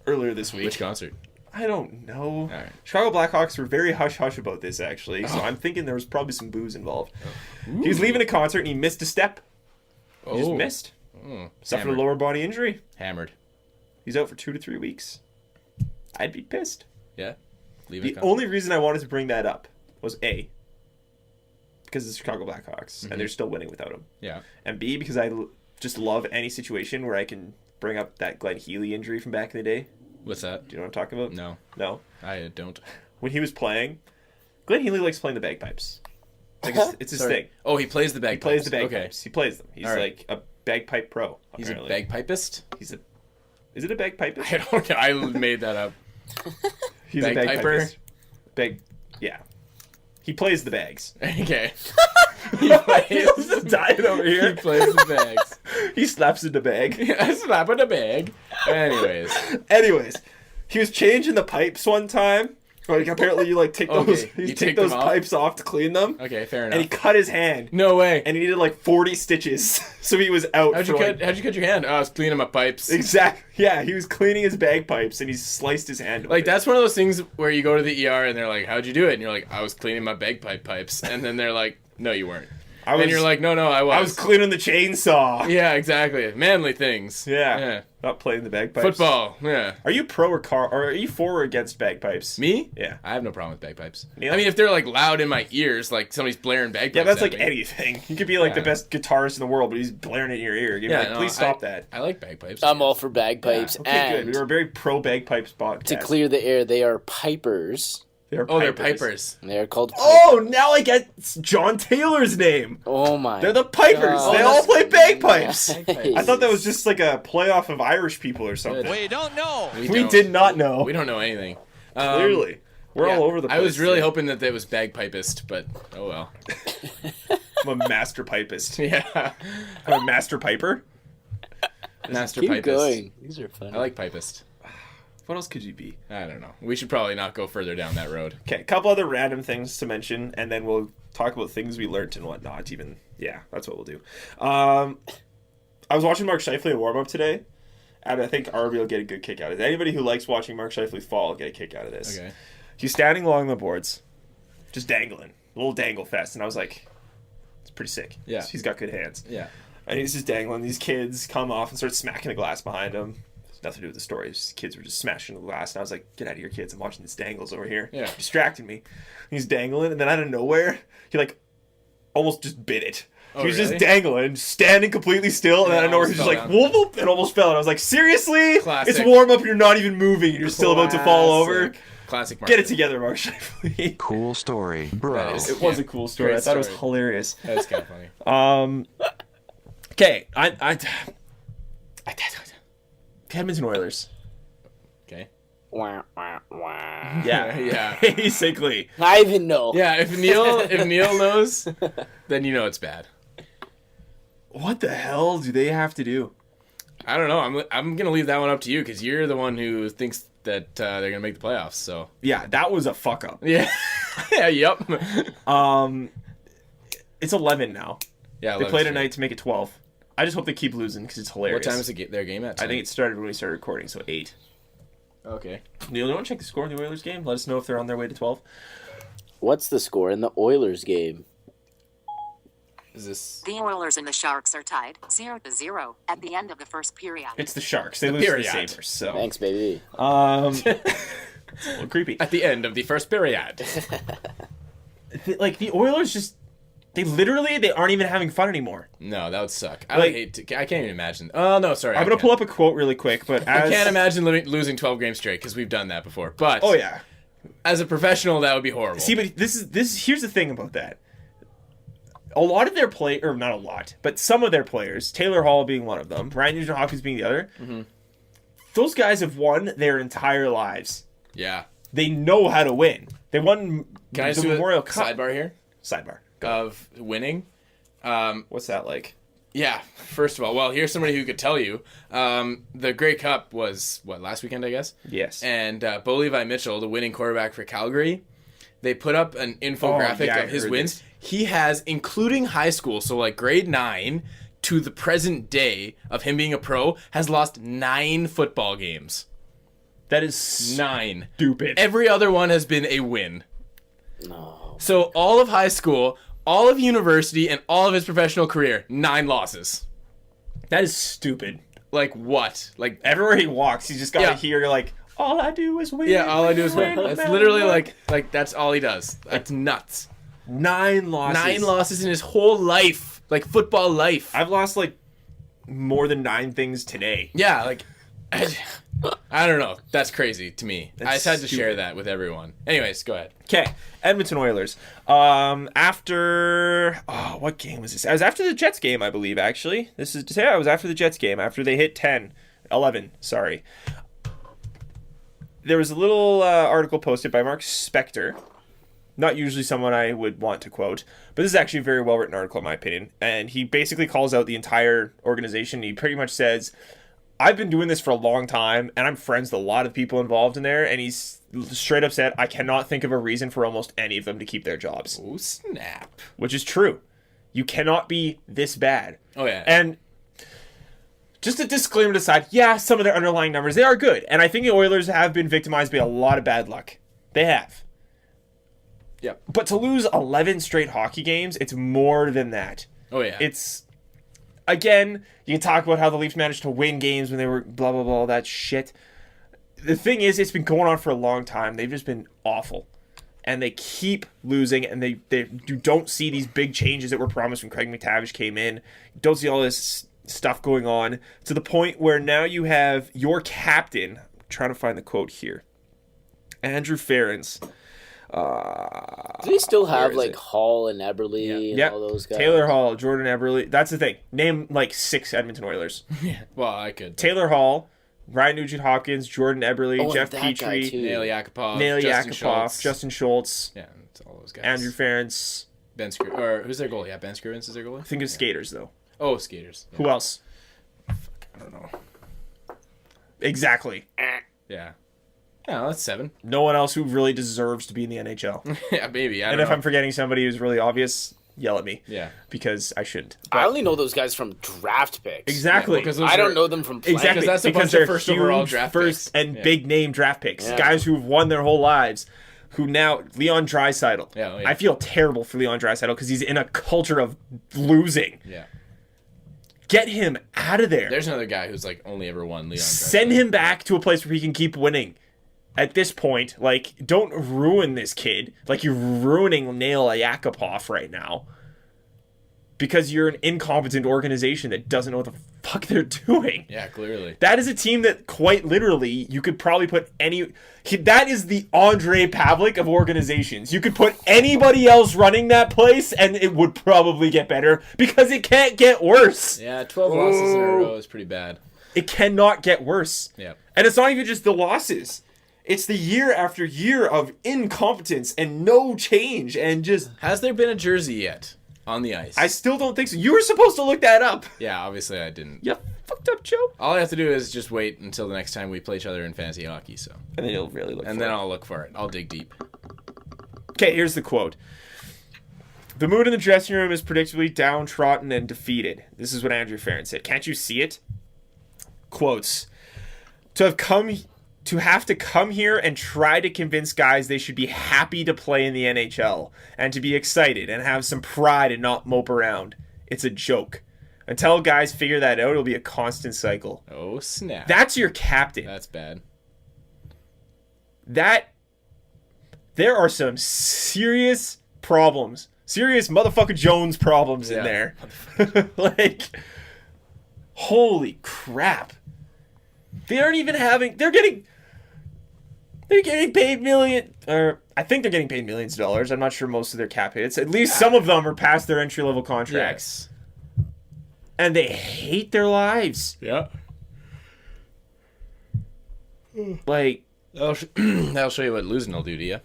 earlier this week. Which concert? I don't know. All right. Chicago Blackhawks were very hush-hush about this, actually. So I'm thinking there was probably some booze involved. He was leaving a concert and he missed a step. He just missed. Suffered a lower body injury. Hammered. He's out for 2 to 3 weeks. I'd be pissed. Yeah. The only reason I wanted to bring that up was A, because it's the Chicago Blackhawks, and they're still winning without him. Yeah. And B, because I just love any situation where I can bring up that Glenn Healy injury from back in the day. What's that? Do you know what I'm talking about? No. No? I don't. When he was playing, Glenn Healy likes playing the bagpipes. It's his thing. Oh, he plays the bagpipes. He plays the bagpipes. Okay. He plays them. He's like a bagpipe pro. He's apparently. a bagpipist? Is it a bagpipist? I don't know. I made that up. He's a bagpiper. Yeah. He plays the bags. Okay. He plays the diet over here. He plays the bags. He slaps in the bag. I slap in the bag. Anyways, he was changing the pipes one time. Like apparently you like take those take those pipes off to clean them. Okay, fair enough. And he cut his hand. No way. And he needed like 40 stitches. So he was out. How'd you cut your hand? Oh, I was cleaning my pipes. Exactly. Yeah, he was cleaning his bagpipes and he sliced his hand. Like that's one of those things where you go to the ER and they're like, "How'd you do it?" And you're like, "I was cleaning my bagpipe pipes." And then they're like, "No, you weren't." And you're like, no, I was. I was cleaning the chainsaw. Yeah, exactly. Manly things. Yeah. Not playing the bagpipes. Football. Yeah. Are you pro or are you for or against bagpipes? Me? Yeah. I have no problem with bagpipes. Neil? I mean, if they're like loud in my ears, like somebody's blaring bagpipes. Yeah, that's like anything. You could be like the best guitarist in the world, but he's blaring it in your ear. Please stop that. I like bagpipes. I'm all for bagpipes. Yeah. Okay, good. We were a very pro bagpipes podcast. To clear the air, they are pipers. They're pipers. They're called pipers. Oh, now I get John Taylor's name. Oh my. They're the pipers. God. They all play bagpipes. Nice. I thought that was just like a playoff of Irish people or something. We don't know. We did not know. We don't know anything. Clearly. We're all over the place. I was really hoping that it was bagpipist, but oh well. I'm a master pipist. Yeah. I'm a master piper. Master Keep pipist. Going. These are fun. I like pipist. What else could you be? I don't know. We should probably not go further down that road. Okay, a couple other random things to mention, and then we'll talk about things we learned and whatnot. Yeah, that's what we'll do. I was watching Mark Scheifele warm up today, and I think Arby will get a good kick out of it. Anybody who likes watching Mark Scheifele fall will get a kick out of this. Okay. He's standing along the boards, just dangling, a little dangle fest, and I was like, it's pretty sick. Yeah. He's got good hands. Yeah. And he's just dangling. These kids come off and start smacking the glass behind him. Nothing to do with the story. Just, kids were just smashing the glass, and I was like, "Get out of here, kids! I'm watching this dangles over here." Yeah, distracting me. He's dangling, and then out of nowhere, he like almost just bit it. Oh, he was really? just dangling, standing completely still, and then out of nowhere, he was just like, whoop, whoop, and almost fell. And I was like, "Seriously? Classic. It's warm up. You're not even moving. You're still about to fall over." Classic. Get it together, Mark Scheifele. Cool story, bro. It was a cool story. Great I thought it was story. hilarious. That was kind of funny. Okay, I Edmonton Oilers. Okay. Wah, wah, wah. Yeah, Yeah. basically. I even know. Yeah, if Neil knows, then you know it's bad. What the hell do they have to do? I don't know. I'm gonna leave that one up to you because you're the one who thinks that they're gonna make the playoffs. So Yeah, that was a fuck up. yeah, yeah, yep. It's 11 now. Yeah, They play tonight to make it 12. I just hope they keep losing because it's hilarious. What time is their game at? I think it started when we started recording, so 8. Okay. Neil, you want to check the score in the Oilers game? Let us know if they're on their way to 12. What's the score in the Oilers game? Is this... The Oilers and the Sharks are tied 0-0 at the end of the first period. It's the Sharks. They lose to the Sabres. So. Thanks, baby. It's a little creepy. At the end of the first period. Like, the Oilers just... They aren't even having fun anymore. No, that would suck. I can't even imagine. Oh, no, sorry. I'm going to pull up a quote really quick, but I can't imagine losing 12 games straight, because we've done that before. But... Oh, yeah. As a professional, that would be horrible. See, but here's the thing about that. A lot of their or not a lot, but some of their players, Taylor Hall being one of them, Ryan Nugent-Hopkins being the other, those guys have won their entire lives. Yeah. They know how to win. They won Can I the do Memorial a Cup. sidebar here? Sidebar. Of winning. What's that like? Yeah, first of all, well, here's somebody who could tell you. The Grey Cup was, last weekend, I guess? Yes. And Bo Levi Mitchell, the winning quarterback for Calgary, they put up an infographic of his wins. He has, including high school, so like grade 9 to the present day of him being a pro, has lost 9 football games. That is 9. Stupid. Every other one has been a win. No. So all of high school, all of university, and all of his professional career, 9 losses. That is stupid. Like what? Like everywhere he walks, he's just got to hear like, all I do is win. Yeah, all I do is win. That's literally like that's all he does. That's nuts. 9 losses. 9 losses in his whole life, like football life. I've lost like more than 9 things today. Yeah, like I don't know. That's crazy to me. That's I just had to stupid. share that with everyone. Anyways, go ahead. Okay, Edmonton Oilers. After what game was this? I was after the Jets game, I believe. Actually, I was after the Jets game. After they hit 11. Sorry. There was a little article posted by Mark Spector. Not usually someone I would want to quote, but this is actually a very well written article in my opinion. And he basically calls out the entire organization. He pretty much says, I've been doing this for a long time, and I'm friends with a lot of people involved in there, and he's straight up said, I cannot think of a reason for almost any of them to keep their jobs. Oh, snap. Which is true. You cannot be this bad. Oh, yeah. And just a disclaimer to side, yeah, some of their underlying numbers, they are good. And I think the Oilers have been victimized by a lot of bad luck. They have. Yep. But to lose 11 straight hockey games, it's more than that. Oh, yeah. It's... Again, you can talk about how the Leafs managed to win games when they were blah, blah, blah, all that shit. The thing is, it's been going on for a long time. They've just been awful. And they keep losing, and you don't see these big changes that were promised when Craig McTavish came in. You don't see all this stuff going on to the point where now you have your captain, I'm trying to find the quote here, Andrew Ferentz. Do they still have like Hall and Eberle and all those guys? Taylor Hall, Jordan Eberle. That's the thing. Name like 6 Edmonton Oilers. Yeah. Well, I could. Taylor Hall, Ryan Nugent-Hopkins, Jordan Eberle, Jeff Petrie, Nail Yakupov, Justin Schultz. Yeah, it's all those guys. Andrew Ferentz. Who's their goalie? Yeah, Ben Scrivens is their goalie. I think it's Skaters though. Oh, Skaters. Yeah. Who else? I don't know. Exactly. Yeah. Yeah, that's 7. No one else who really deserves to be in the NHL. Yeah, maybe. I don't and if I'm forgetting somebody who's really obvious, yell at me. Yeah. Because I shouldn't. But I only know those guys from draft picks. Exactly. Yeah, I don't know them from playing. Exactly. That's because they're first huge overall draft first picks. and big name draft picks. Yeah. Guys who've won their whole lives. Who now, Leon Draisaitl. Yeah, yeah. I feel terrible for Leon Draisaitl because he's in a culture of losing. Yeah. Get him out of there. There's another guy who's like only ever won Leon. Send him back to a place where he can keep winning. At this point, like, don't ruin this kid. Like, you're ruining Nail Yakupov right now. Because you're an incompetent organization that doesn't know what the fuck they're doing. Yeah, clearly. That is a team that, quite literally, you could probably put that is the Andre Pavlik of organizations. You could put anybody else running that place, and it would probably get better. Because it can't get worse. Yeah, 12 losses in a row is pretty bad. It cannot get worse. Yeah. And it's not even just the losses. It's the year after year of incompetence and no change and just... Has there been a jersey yet on the ice? I still don't think so. You were supposed to look that up. Yeah, obviously I didn't. You fucked up, Joe. All I have to do is just wait until the next time we play each other in fantasy hockey, so... And then you'll really look for it. And then I'll look for it. I'll dig deep. Okay, here's the quote. The mood in the dressing room is predictably downtrodden and defeated. This is what Andrew Ferentz said. Can't you see it? Quotes. To have come to have to come here and try to convince guys they should be happy to play in the NHL and to be excited and have some pride and not mope around. It's a joke. Until guys figure that out, it'll be a constant cycle. Oh, snap. That's your captain. That's bad. There are some serious problems. Serious motherfucker Jones problems in there. Like, holy crap. They aren't even having... They're getting paid I think they're getting paid millions of dollars. I'm not sure most of their cap hits. At least some of them are past their entry-level contracts. Yes. And they hate their lives. Yeah. Like... That'll show you what losing will do to you.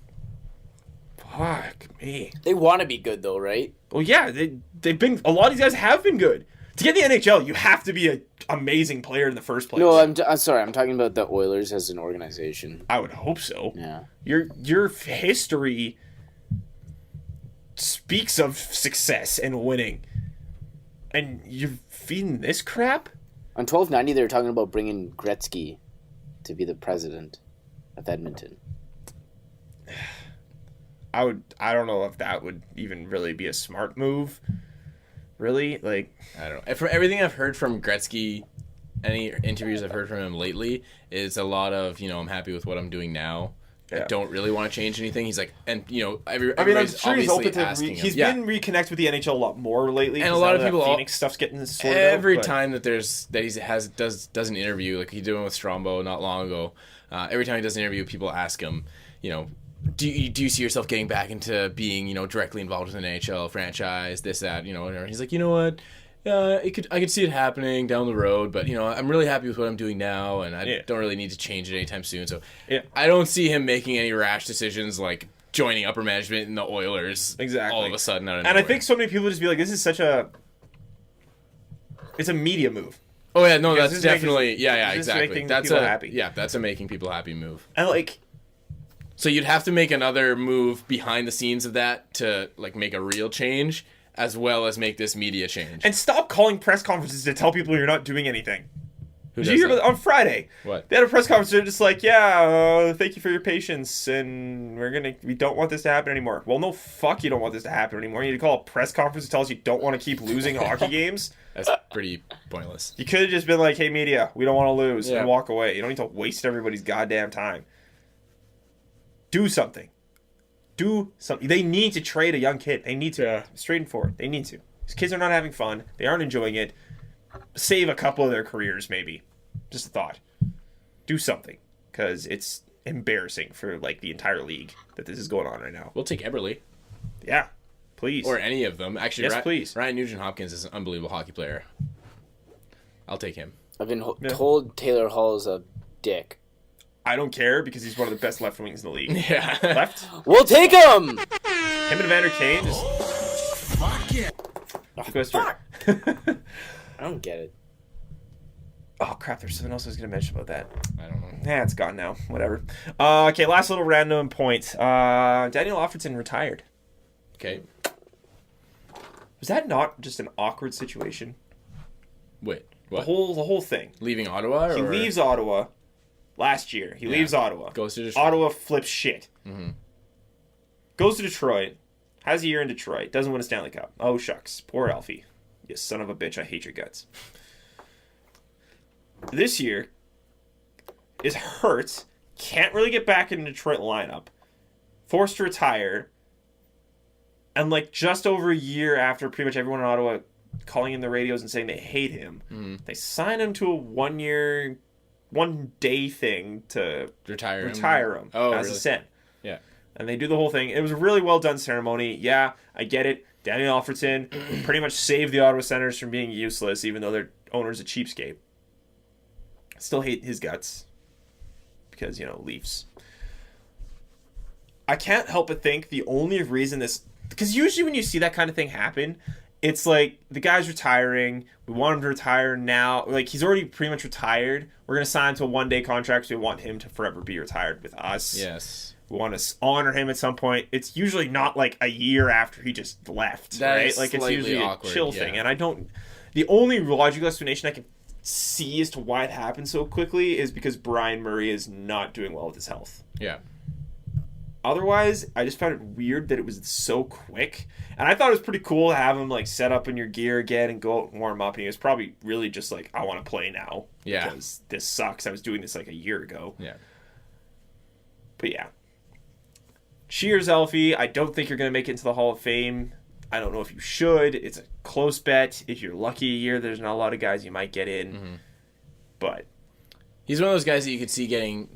Fuck me. They want to be good, though, right? Well, yeah. They've been... A lot of these guys have been good. To get in the NHL, you have to be an amazing player in the first place. No, I'm sorry. I'm talking about the Oilers as an organization. I would hope so. Yeah. Your history speaks of success and winning. And you're feeding this crap? On 1290, they were talking about bringing Gretzky to be the president of Edmonton. I don't know if that would even really be a smart move. Really? Like, I don't know. From everything I've heard from Gretzky, any interviews I've heard from him lately, is a lot of, I'm happy with what I'm doing now. Yeah. I don't really want to change anything. He's like, and, everybody's I'm sure he's open to he's been reconnect with the NHL a lot more lately. And a lot of people, Phoenix stuff's getting sorted every out, time that does an interview, like he did one with Strombo not long ago, every time he does an interview, people ask him, do you see yourself getting back into being, directly involved with an NHL franchise, this, that, whatever. He's like, you know what? I could see it happening down the road, but, I'm really happy with what I'm doing now, and I don't really need to change it anytime soon. So I don't see him making any rash decisions like joining upper management in the Oilers all of a sudden out of nowhere. And I think so many people just be like, this is such a... It's a media move. Oh, yeah, no, that's definitely... exactly. That's happy. Yeah, that's a making people happy move. And, like... So you'd have to make another move behind the scenes of that to make a real change, as well as make this media change. And stop calling press conferences to tell people you're not doing anything. Who Did you hear on Friday? What? They had a press conference. They're just like, thank you for your patience, and we don't want this to happen anymore. Well, no, fuck, you don't want this to happen anymore. You need to call a press conference to tell us you don't want to keep losing hockey games. That's pretty pointless. You could have just been like, hey, media, we don't want to lose, and walk away. You don't need to waste everybody's goddamn time. Do something. They need to trade a young kid. They need to. Straight and forward. They need to. These kids are not having fun. They aren't enjoying it. Save a couple of their careers, maybe. Just a thought. Do something. Because it's embarrassing for, the entire league that this is going on right now. We'll take Eberle. Yeah. Please. Or any of them. Actually, yes, please. Ryan Nugent-Hopkins is an unbelievable hockey player. I'll take him. I've been told Taylor Hall is a dick. I don't care because he's one of the best left wings in the league. Yeah. Left? We'll take him! Him and Evander Kane just... Fuck yeah. Fuck. I don't get it. Oh, crap. There's something else I was going to mention about that. I don't know. Yeah, it's gone now. Whatever. Okay, last little random point. Daniel Offerton retired. Okay. Was that not just an awkward situation? Wait, what? The whole thing. Leaving Ottawa? He leaves Ottawa last year. He leaves Ottawa. Goes to Detroit. Ottawa flips shit. Mm-hmm. Goes to Detroit. Has a year in Detroit. Doesn't win a Stanley Cup. Oh, shucks. Poor Alfie. You son of a bitch. I hate your guts. This year is hurt. Can't really get back in the Detroit lineup. Forced to retire. And just over a year after pretty much everyone in Ottawa calling in the radios and saying they hate him, they sign him to a 1-day thing to retire him as a Sen. Yeah. And they do the whole thing. It was a really well done ceremony. Yeah, I get it. Daniel Offerton pretty much saved the Ottawa Senators from being useless, even though their owner's a cheapskate. Still hate his guts. Because, Leafs. I can't help but think the only reason this... Because usually when you see that kind of thing happen, it's like, the guy's retiring. We want him to retire now. He's already pretty much retired. We're going to sign him to a 1-day contract, so we want him to forever be retired with us. Yes. We want to honor him at some point. It's usually not a year after he just left, that right? Is it's usually awkward, a chill thing. And I don't... The only logical explanation I can see as to why it happened so quickly is because Brian Murray is not doing well with his health. Yeah. Otherwise, I just found it weird that it was so quick. And I thought it was pretty cool to have him like set up in your gear again and go out and warm up. And he was probably really just like, I want to play now. Yeah. Because this sucks. I was doing this like a year ago. Yeah. But yeah. Cheers, Elfie. I don't think you're going to make it into the Hall of Fame. I don't know if you should. It's a close bet. If you're lucky a year, there's not a lot of guys you might get in. Mm-hmm. But he's one of those guys that you could see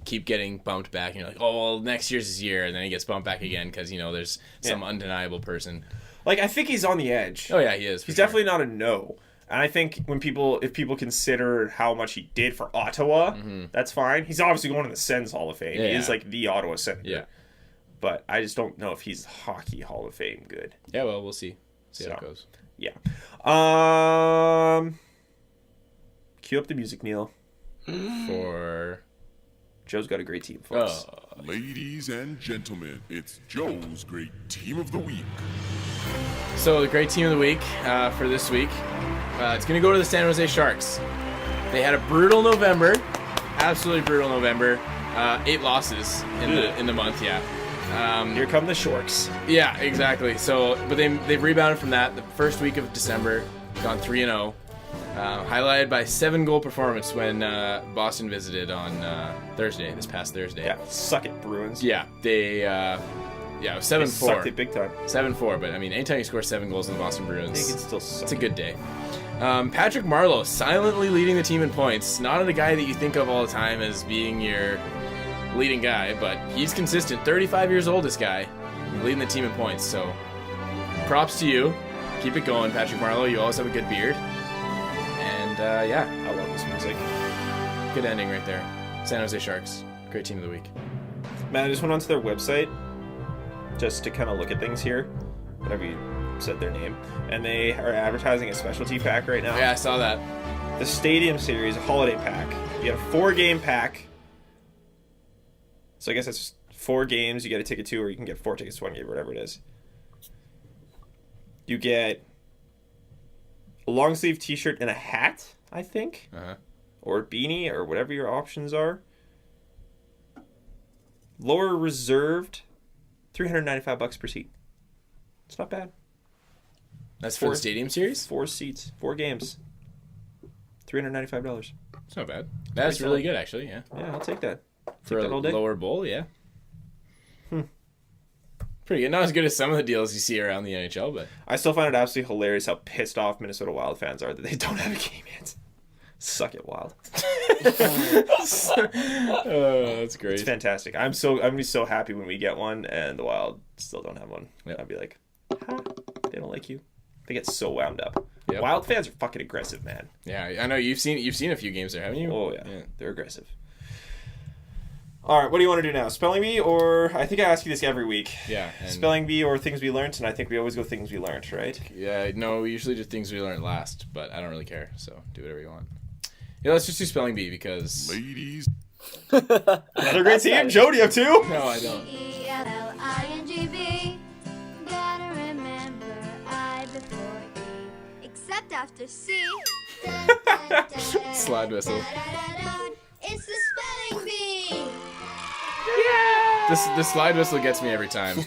keep getting bumped back, and you're like, oh, well, next year's his year, and then he gets bumped back again because, you know, there's some undeniable person. Like, I think he's on the edge. Oh, yeah, he is. He's definitely not a no. And I think if people consider how much he did for Ottawa, that's fine. He's obviously going to the Sens Hall of Fame. Yeah. He is like the Ottawa Senator. Yeah. But I just don't know if he's Hockey Hall of Fame good. Yeah, well, we'll see. See how it goes. Yeah. Cue up the music, Neil. For Joe's got a great team for us. Ladies and gentlemen, it's Joe's Great Team of the Week. So the Great Team of the Week for this week, it's going to go to the San Jose Sharks. They had a brutal November, absolutely brutal November. 8 losses in the month, yeah. Here come the Sharks. Yeah, exactly. So, but they've rebounded from that. The first week of December, gone 3-0, highlighted by 7-goal performance when Boston visited on this past Thursday. Yeah, suck it, Bruins. Yeah, they it was 7-4. They sucked it big time. 7-4, but I mean, anytime you score 7 goals in the Boston Bruins, they can still suck. It's a good day. Patrick Marleau silently leading the team in points. Not a guy that you think of all the time as being your leading guy, but he's consistent. 35 years old, this guy, leading the team in points. So, props to you. Keep it going, Patrick Marleau. You always have a good beard. And I love this music. Good ending right there. San Jose Sharks, great team of the week. Man, I just went onto their website just to kind of look at things here. Whenever you said their name, and they are advertising a specialty pack right now. Yeah, I saw that. The Stadium Series, a holiday pack. You get a 4-game pack. So I guess that's 4 games you get a ticket to, or you can get 4 tickets to 1 game, whatever it is. You get a long sleeve t-shirt and a hat, I think. Or a beanie, or whatever your options are. Lower reserved, $395 per seat. It's not bad. That's for the Stadium Series? 4 seats, 4 games. $395. It's not bad. That's really good, actually, yeah. Yeah, I'll take that. For a lower bowl, yeah. Pretty good. Not as good as some of the deals you see around the NHL, but I still find it absolutely hilarious how pissed off Minnesota Wild fans are that they don't have a game yet. Suck it, Wild. Oh, that's great. It's fantastic. I'm gonna be so happy when we get one and the Wild still don't have one. Yep. I'd be like, they don't like you. They get so wound up. Yep. Wild fans are fucking aggressive, man. Yeah, I know you've seen a few games there, haven't you? Oh yeah. They're aggressive. All right, what do you want to do now? Spelling bee, or I think I ask you this every week. Yeah. Spelling bee or things we learned, and I think we always go things we learned, right? Yeah, no, we usually do things we learned last, but I don't really care, so do whatever you want. Yeah, let's just do spelling bee because Ladies. Another great team. Joe, do you have 2? No, I don't. E-L-L-I-N-G-B. Gotta remember I before E, except after C. Slide whistle. It's the spelling bee. This slide whistle gets me every time.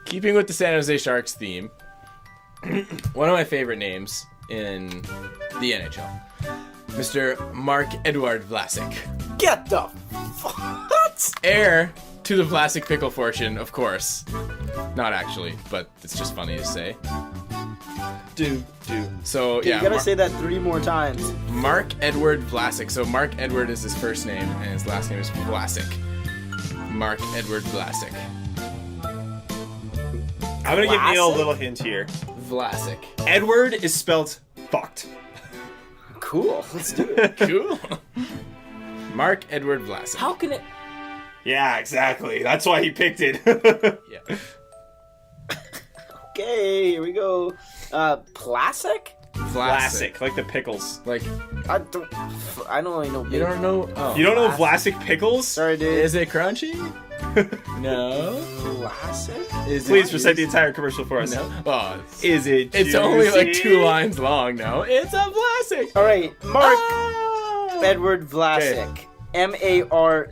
Keeping with the San Jose Sharks theme, one of my favorite names in the NHL, Mr. Marc-Edouard Vlasic. Get the what? Heir to the Vlasic pickle fortune, of course. Not actually, but it's just funny to say. Do. So, Okay, yeah. you gotta say that 3 more times. Marc-Edouard Vlasic. So Marc-Edouard is his first name, and his last name is Vlasic. Marc-Edouard Vlasic. I'm gonna give Neil a little hint here. Vlasic. Edward is spelled fucked. Cool. Let's do it. Cool. Marc-Edouard Vlasic. How can it? Yeah, exactly. That's why he picked it. Yeah. Okay, here we go. Plastic? Vlasic, like the pickles. Like, I don't really know. you don't know? Oh. You don't know Vlasic. Vlasic pickles? Sorry, dude. Is it crunchy? No. Please recite the entire commercial for us. No. Oh, is it it's juicy? only like 2 lines long now. It's a Vlasic. All right, Mark Edward Okay. Vlasic. MARC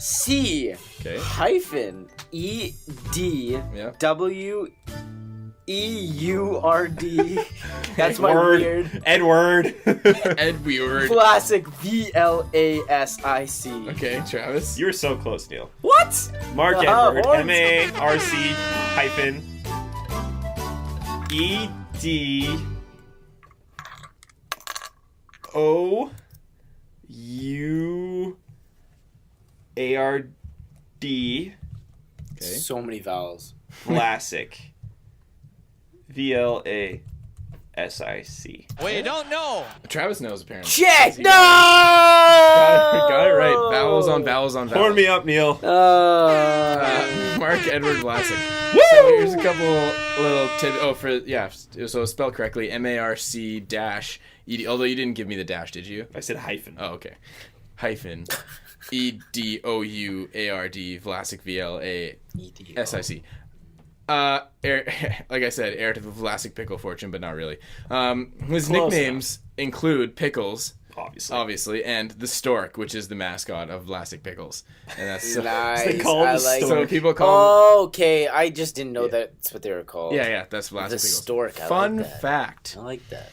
Okay. hyphen EDWEURD. That's my Word. weird. Edward. Edward. Vlasic VLASIC. Okay, Travis. You were so close, Neil. What? Mark Edward. horns. MARC hyphen EDOUARD. Okay. So many vowels. Vlasic. VLASIC. Travis knows apparently. Check! No! Got it right. Vowels on vowels on vowels. Horn me up, Neil. Mark Edward Vlasic. So here's a couple little tidbits. So spell correctly. MARC dash ED. Although you didn't give me the dash, did you? I said hyphen. Oh, okay. Hyphen EDOUARD Vlasic VLASIC. Like I said, heir to the Vlasic pickle fortune, but not really. His nicknames include Pickles, obviously, and the Stork, which is the mascot of Vlasic Pickles, and that's Nice. They call him I the like Stork. so people call him. Oh, okay. I just didn't know that's what they were called. Yeah, that's Vlasic The Pickles. Stork. I Fun like that. fact: I like that.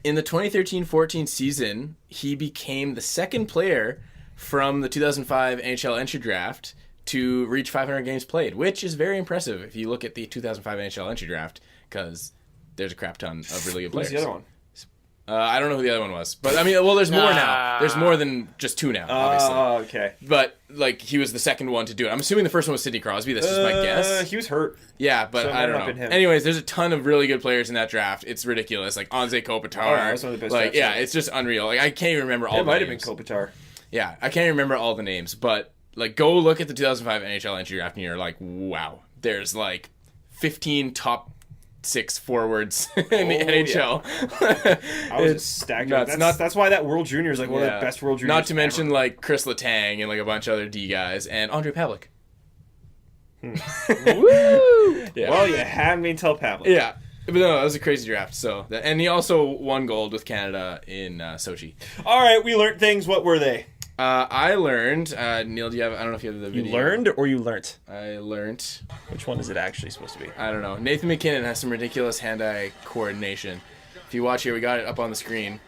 in the 2013-14 season, he became the second player from the 2005 NHL entry draft to reach 500 games played, which is very impressive if you look at the 2005 NHL entry draft, because there's a crap ton of really good players. Who's the other one? I don't know who the other one was, but I mean, well, there's more now. There's more than just 2 now, obviously. Oh, okay. But like, he was the second one to do it. I'm assuming the first one was Sidney Crosby. That's just my guess. He was hurt. Yeah, but So I don't up in know. him. Anyways, there's a ton of really good players in that draft. It's ridiculous. Like Anze Kopitar. Oh, yeah, that's one of the best like, drafts yeah, ever. it's just unreal. Like, I can't even remember all It the might have been names. Kopitar. Yeah, I can't remember all the names, but like, go look at the 2005 NHL entry draft and you're like, wow, there's like 15 top 6 forwards in the NHL. I was just stacked. nuts. That's why that World Junior is like one of the best World Juniors. Not to mention ever. like Chris Letang and like a bunch of other D guys and Andre Pavlik. Woo! Yeah. Well, you had me till Pavlik. Yeah. But no, that was a crazy draft. So, and he also won gold with Canada in Sochi. All right, we learned things. What were they? I learned. Neil, do you have? I don't know if you have the You video. learned or you learnt? I learned. Which one is it actually supposed to be? I don't know. Nathan McKinnon has some ridiculous hand-eye coordination. If you watch here, we got it up on the screen.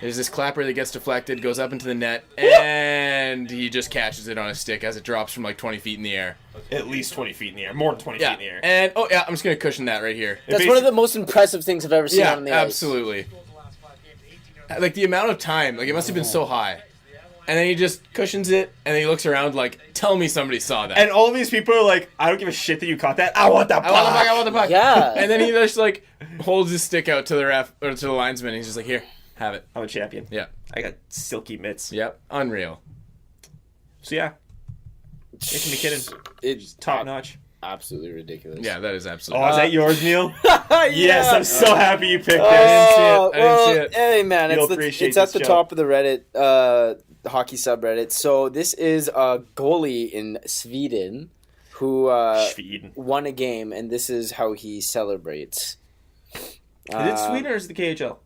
There's this clapper that gets deflected, goes up into the net, and he just catches it on his stick as it drops from like 20 feet in the air. At least 20 feet in the air. More than 20 feet Yeah. in the air. And I'm just gonna cushion that right here. That's one of the most impressive things I've ever seen Yeah, on the ice. absolutely. Like the amount of time, like it must have been so high. And then he just cushions it, and then he looks around like, tell me somebody saw that. And all of these people are like, I don't give a shit that you caught that. I want that I want the puck, I want the puck. Yeah. And then he just like holds his stick out to the ref or to the linesman, and he's just like, here, have it. I'm a champion. Yeah. I got silky mitts. Yep. Unreal. So yeah, Nathan McKinnon, It's top notch. absolutely ridiculous. Yeah, that is absolutely. Oh, is that yours, Neil? Yes, I'm so happy you picked it. Oh, I didn't well, see it. hey man, You'll it's appreciate at this, the Joe. top of the Reddit, the hockey subreddit. So this is a goalie in Sweden who Sweden. won a game, and this is how he celebrates. Is it Sweden or is it the KHL?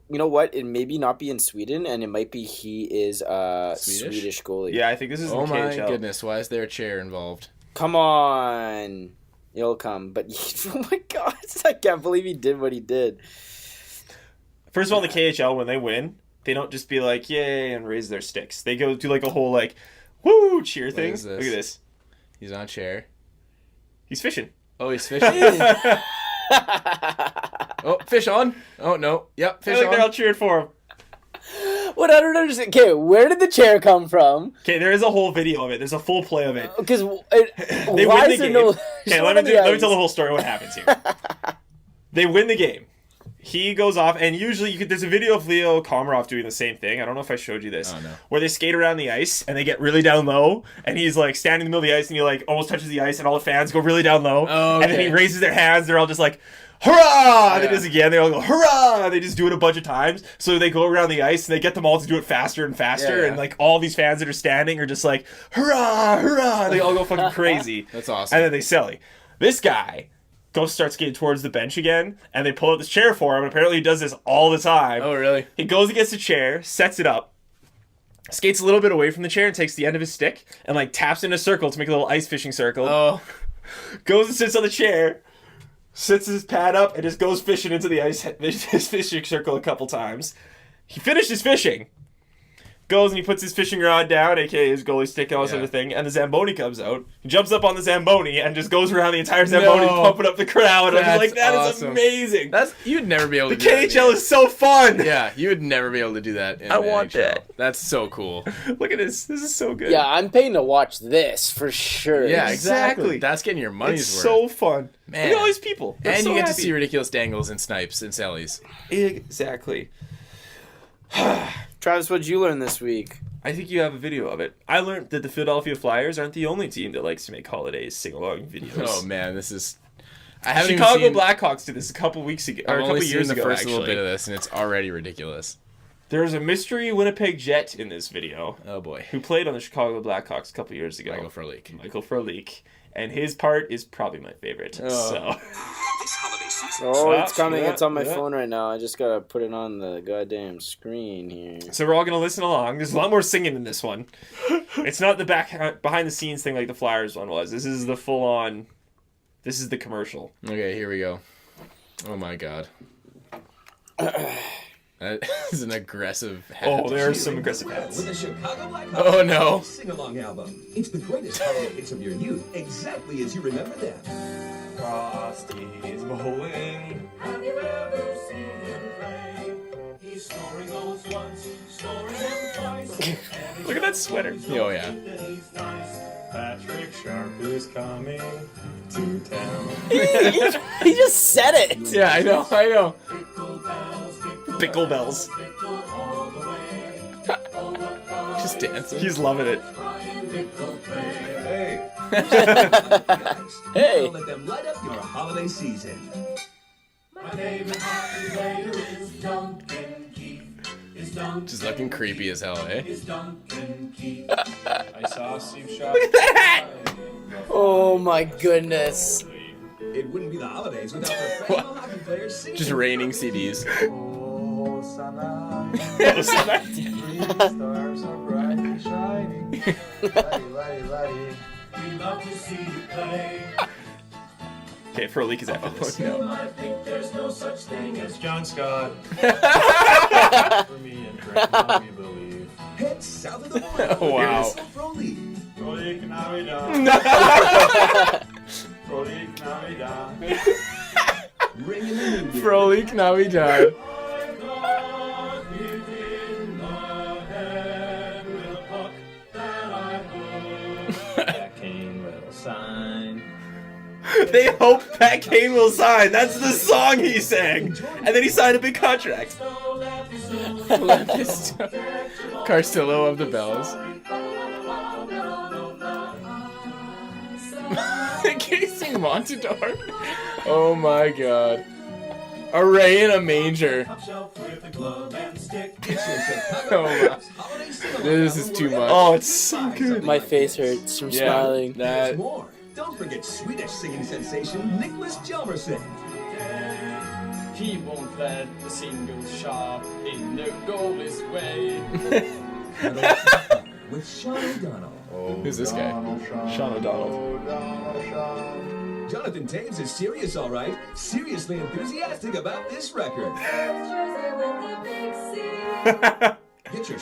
You know what? It maybe not be in Sweden, and it might be he is a Swedish? Swedish goalie. Yeah, I think this is Oh the my KHL. goodness, why is there a chair involved? Come on. You'll come. But, oh my God, I can't believe he did what he did. First of all, the KHL, when they win, they don't just be like, yay, and raise their sticks. They go do like a whole, like, woo, cheer thing. is this? Look at this. He's on a chair. He's fishing. Oh, he's fishing. Oh, fish on. Oh, no. Yep, I fish think they're all on. cheering for him. What I don't understand. Okay, where did the chair come from? Okay, there is a whole video of it. There's a full play of it. Because They why win the is there game. no? Okay, let me tell the whole story. What happens here? They win the game. he goes off, and usually there's a video of Leo Komarov doing the same thing. I don't know if I showed you this. Oh, no. Where they skate around the ice, and they get really down low, and he's like standing in the middle of the ice, and he like almost touches the ice, and all the fans go really down low. Oh, okay. And then he raises their hands, they're all just like, hurrah! And then does again, they all go, hurrah! They just do it a bunch of times. So they go around the ice, and they get them all to do it faster and faster, and like all these fans that are standing are just like, hurrah, hurrah! They all go fucking crazy. That's awesome. And then they silly. This guy goes start skating towards the bench again, and they pull out this chair for him, and apparently he does this all the time. Oh, really? He goes against the chair, sets it up, skates a little bit away from the chair, and takes the end of his stick, and like taps in a circle to make a little ice fishing circle. Oh. Goes and sits on the chair, sits his pad up, and just goes fishing into the ice his fishing circle a couple times. He finishes fishing. Goes and he puts his fishing rod down, aka his goalie stick and all this other thing, and the Zamboni comes out. He jumps up on the Zamboni and just goes around the entire Zamboni pumping up the crowd. I'm just like, that is amazing. You'd never be able to the do that. The KHL is so fun. Yeah, you would never be able to do that in I the want NHL. that. That's so cool. Look at this. This is so good. Yeah, I'm paying to watch this for sure. Yeah, Exactly. exactly. That's getting your money's It's worth. so fun. Man. Look at all these people. They're And so you get to happy. see ridiculous dangles and snipes and sellies. Exactly. Travis, what'd you learn this week? I think you have a video of it. I learned that the Philadelphia Flyers aren't the only team that likes to make holidays sing-along videos. Oh man, this is. I haven't Chicago even seen, Blackhawks did this a couple weeks ago, or I've a couple only years seen the ago. first Actually, little bit of this, and it's already ridiculous. there's a mystery Winnipeg Jet in this video Oh boy, who played on the Chicago Blackhawks a couple years ago. Michael Frolik. Michael Frolik, and his part is probably my favorite. Oh. So. Oh, it's Yeah, coming. yeah, It's on my yeah. phone right now. I just gotta put it on the goddamn screen here. So we're all gonna listen along. There's a lot more singing in this one. It's not the behind the scenes thing like the Flyers one was. This is the full on. This is the commercial. Okay, here we go. Oh my god. That is an aggressive hat. Oh, there are some aggressive hats. With the Chicago Blackhawks Oh, no. sing-along album. It's the greatest holiday hits of your youth, exactly as you remember them. Frosty's bowling. Have you ever seen him play? He's scoring goals once, scoring them twice. Look at that sweater. Oh yeah. He's nice. Patrick Sharp is coming to town. He just said it. Yeah, I know. Pickle bells. All the way. Just dancing. He's loving it. Hey. Hey. Don't let them light up your holiday season. My favorite hockey player is Duncan Keith. Is Duncan Just looking creepy as hell, eh? is Duncan Keith. I saw Steve Shaw. Oh my goodness. It wouldn't be the holidays without professional hockey players singing. Just raining CDs. Oh, Sana. Stars are brightly shining. We love to see you play. Okay, Frolik is after this. You might think there's no such thing as John Scott. For me and Frank, we believe. Head south of the border. Oh, wow. Here's Frolik. Frolik Navidad. Frolik Navidad. Ring in the new year. Frolik Navidad. I'm gone hit in the head with a puck that I hooked. That Kane will sign. They hope Pat Kane will sign. That's the song he sang. And then he signed a big contract. Carstillo of the Bells. Casing Montador. Oh my god. A ray in a manger. Top shelf with a glove and stick. It's your Chicago Oh, Blackhawks holiday sing-along This is album too released. much. Oh, it's so good. My face hurts from smiling. There's That. more. Don't forget Swedish singing sensation Nicholas Hjalmarsson. He won't let the single shot in the goalie's way. With Sean O'Donnell. Who's this guy? Sean O'Donnell. Jonathan Taves is serious, all right. Seriously enthusiastic about this record. Get your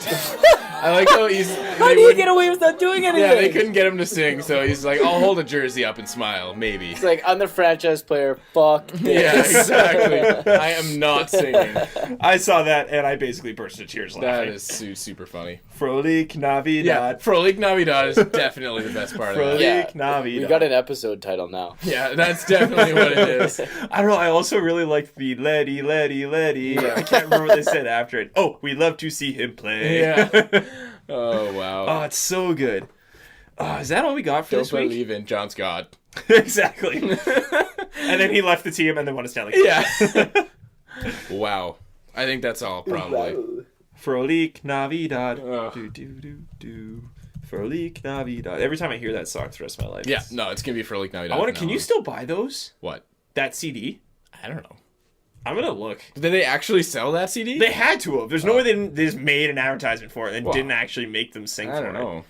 I like how he's. How do you get away without doing anything? Yeah, they couldn't get him to sing, so he's like, I'll hold a jersey up and smile, maybe. It's like, I'm the franchise player. Fuck this. Yeah, exactly. I am not singing. I saw that and I basically burst into tears That laughing. is super funny. Frolik Navidad. Yeah, Frolik Navidad is definitely the best part of that. Frolik Navidad. We got an episode title now. Yeah, that's definitely what it is. I don't know. I also really like the Letty. I can't remember what they said after it. Oh, we love to see him play. Yeah. Oh, wow. Oh, it's so good. Is that all we got for Don't this week? believe in John Scott. Exactly. And then he left the team and then won a Stanley Cup. Yeah. Wow. I think that's all, probably. Frolik Navidad. Ugh. Do, do, do, do. Frolik Navidad. Every time I hear that song, it's the rest of my life. Yeah, no, it's going to be Frolik Navidad. I want to. Can you still buy those? What? That CD? I don't know. I'm gonna look. Did they actually sell that CD? They had to have. There's no way they just made an advertisement for it and Well, didn't actually make them sing for it. I don't know.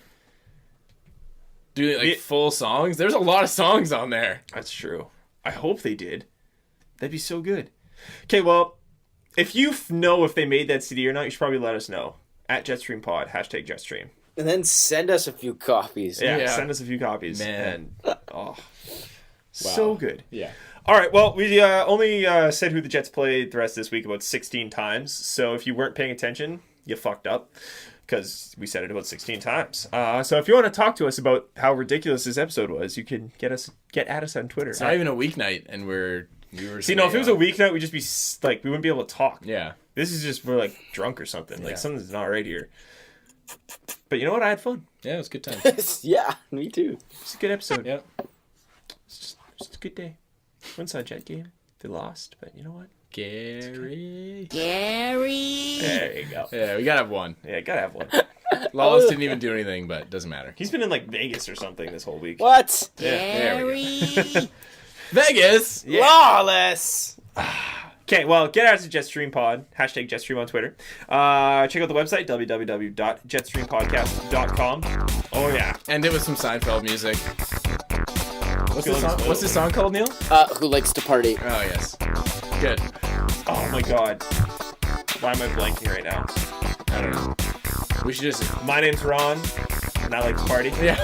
Do they like full songs? There's a lot of songs on there. That's true. I hope they did. That'd be so good. Okay, well, if you know if they made that CD or not, you should probably let us know. At JetStream Pod, #JetStream. And then send us a few copies. Yeah, send us a few copies. Man. And, so good. Yeah. All right, well, we only said who the Jets played the rest of this week about 16 times. So if you weren't paying attention, you fucked up because we said it about 16 times. So if you want to talk to us about how ridiculous this episode was, you can get at us on Twitter. It's not even a weeknight, and we were See, no, if it was a weeknight, we'd just be like, we wouldn't be able to talk. Yeah. This is just we're like drunk or something. Like something's not right here. But you know what? I had fun. Yeah, it was a good time. Yeah, me too. It's a good episode. Yeah. It's just a good day. Went to a Jet game. They lost, but you know what? Gary. There you go. Yeah, we gotta have one. Yeah, gotta have one. Lawless didn't even do anything, but it doesn't matter. He's been in like Vegas or something this whole week. What? Yeah, there we go. Vegas. Yeah. Lawless. Okay, well, get out to JetStream Pod, #JetStream on Twitter. Check out the website, www.jetstreampodcast.com. Oh, yeah. End it with some Seinfeld music. What's this song called, Neil? Who likes to party? Oh, yes. Good. Oh, my God. Why am I blanking right now? I don't know. We should just... My name's Ron, and I like to party. Yeah.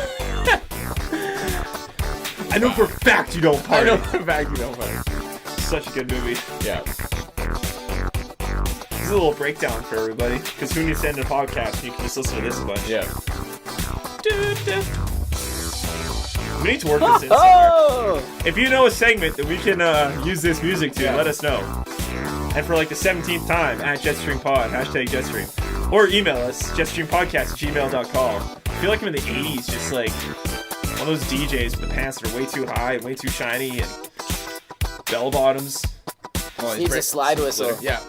I know for a fact you don't party. I know for a fact you don't party. Such a good movie. Yeah. This is a little breakdown for everybody, because who needs to end a podcast? You can just listen to this a bunch. Yeah. We need to work this in somewhere. If you know a segment that we can use this music to, let us know. And for like the 17th time, at JetStreamPod, #JetStream. Or email us, jetstreampodcast@gmail.com. I feel like I'm in the 80s, just like one of those DJs with the pants that are way too high and way too shiny and bell bottoms. Oh, needs a slide whistle. Yeah.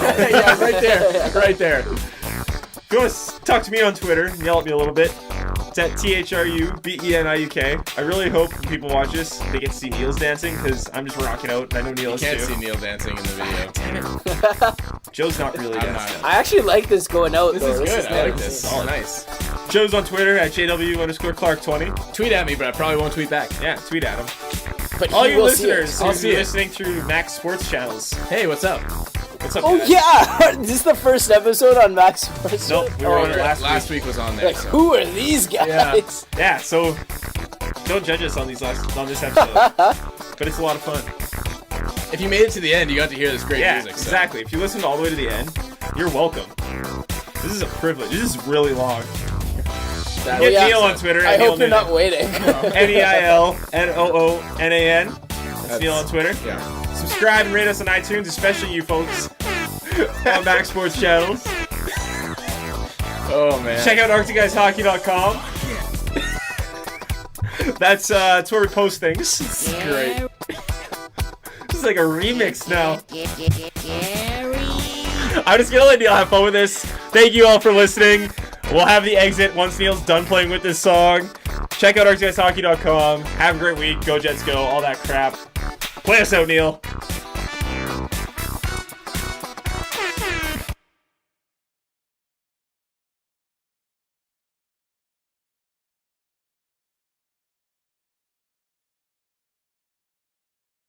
Yeah, right there. Right there. If you want to talk to me on Twitter and yell at me a little bit, it's at THRUBENIUK. I really hope when people watch this, they get to see Neil's dancing, because I'm just rocking out, and I know Neil is too. You can't see Neil dancing in the video. Damn it. Joe's not really dancing. I actually like this going out, This though. is good. I like nice. this. Oh, nice. Joe's on Twitter at JW_Clark20. Tweet at me, but I probably won't tweet back. Yeah, tweet at him. But All he you will see it. listeners I'll who's see it. listening through Max Sports channels, Hey, what's up? what's up, Oh, guys? yeah! Is this the first episode on Max Sports? Nope, we were on it Last week was on there. Like, So. who are these guys? Yeah, so don't judge us on this episode. But it's a lot of fun. If you made it to the end, you got to hear this great Yeah, music. So. exactly. If you listened all the way to the end, you're welcome. This is a privilege. This is really long. That- Get yeah. Neil on Twitter. I hope you're not waiting. NEILNOONAN. That's Neil on Twitter. Yeah. Subscribe and rate us on iTunes, especially you folks on Max Sports channels. Oh, man. Check out ArcticGuysHockey.com. That's where we post things. This is great. This is like a remix now. I'm just gonna let Neil have fun with this. Thank you all for listening. We'll have the exit once Neil's done playing with this song. Check out ArcticGuysHockey.com. Have a great week. Go Jets go. All that crap. Play us out, Neil.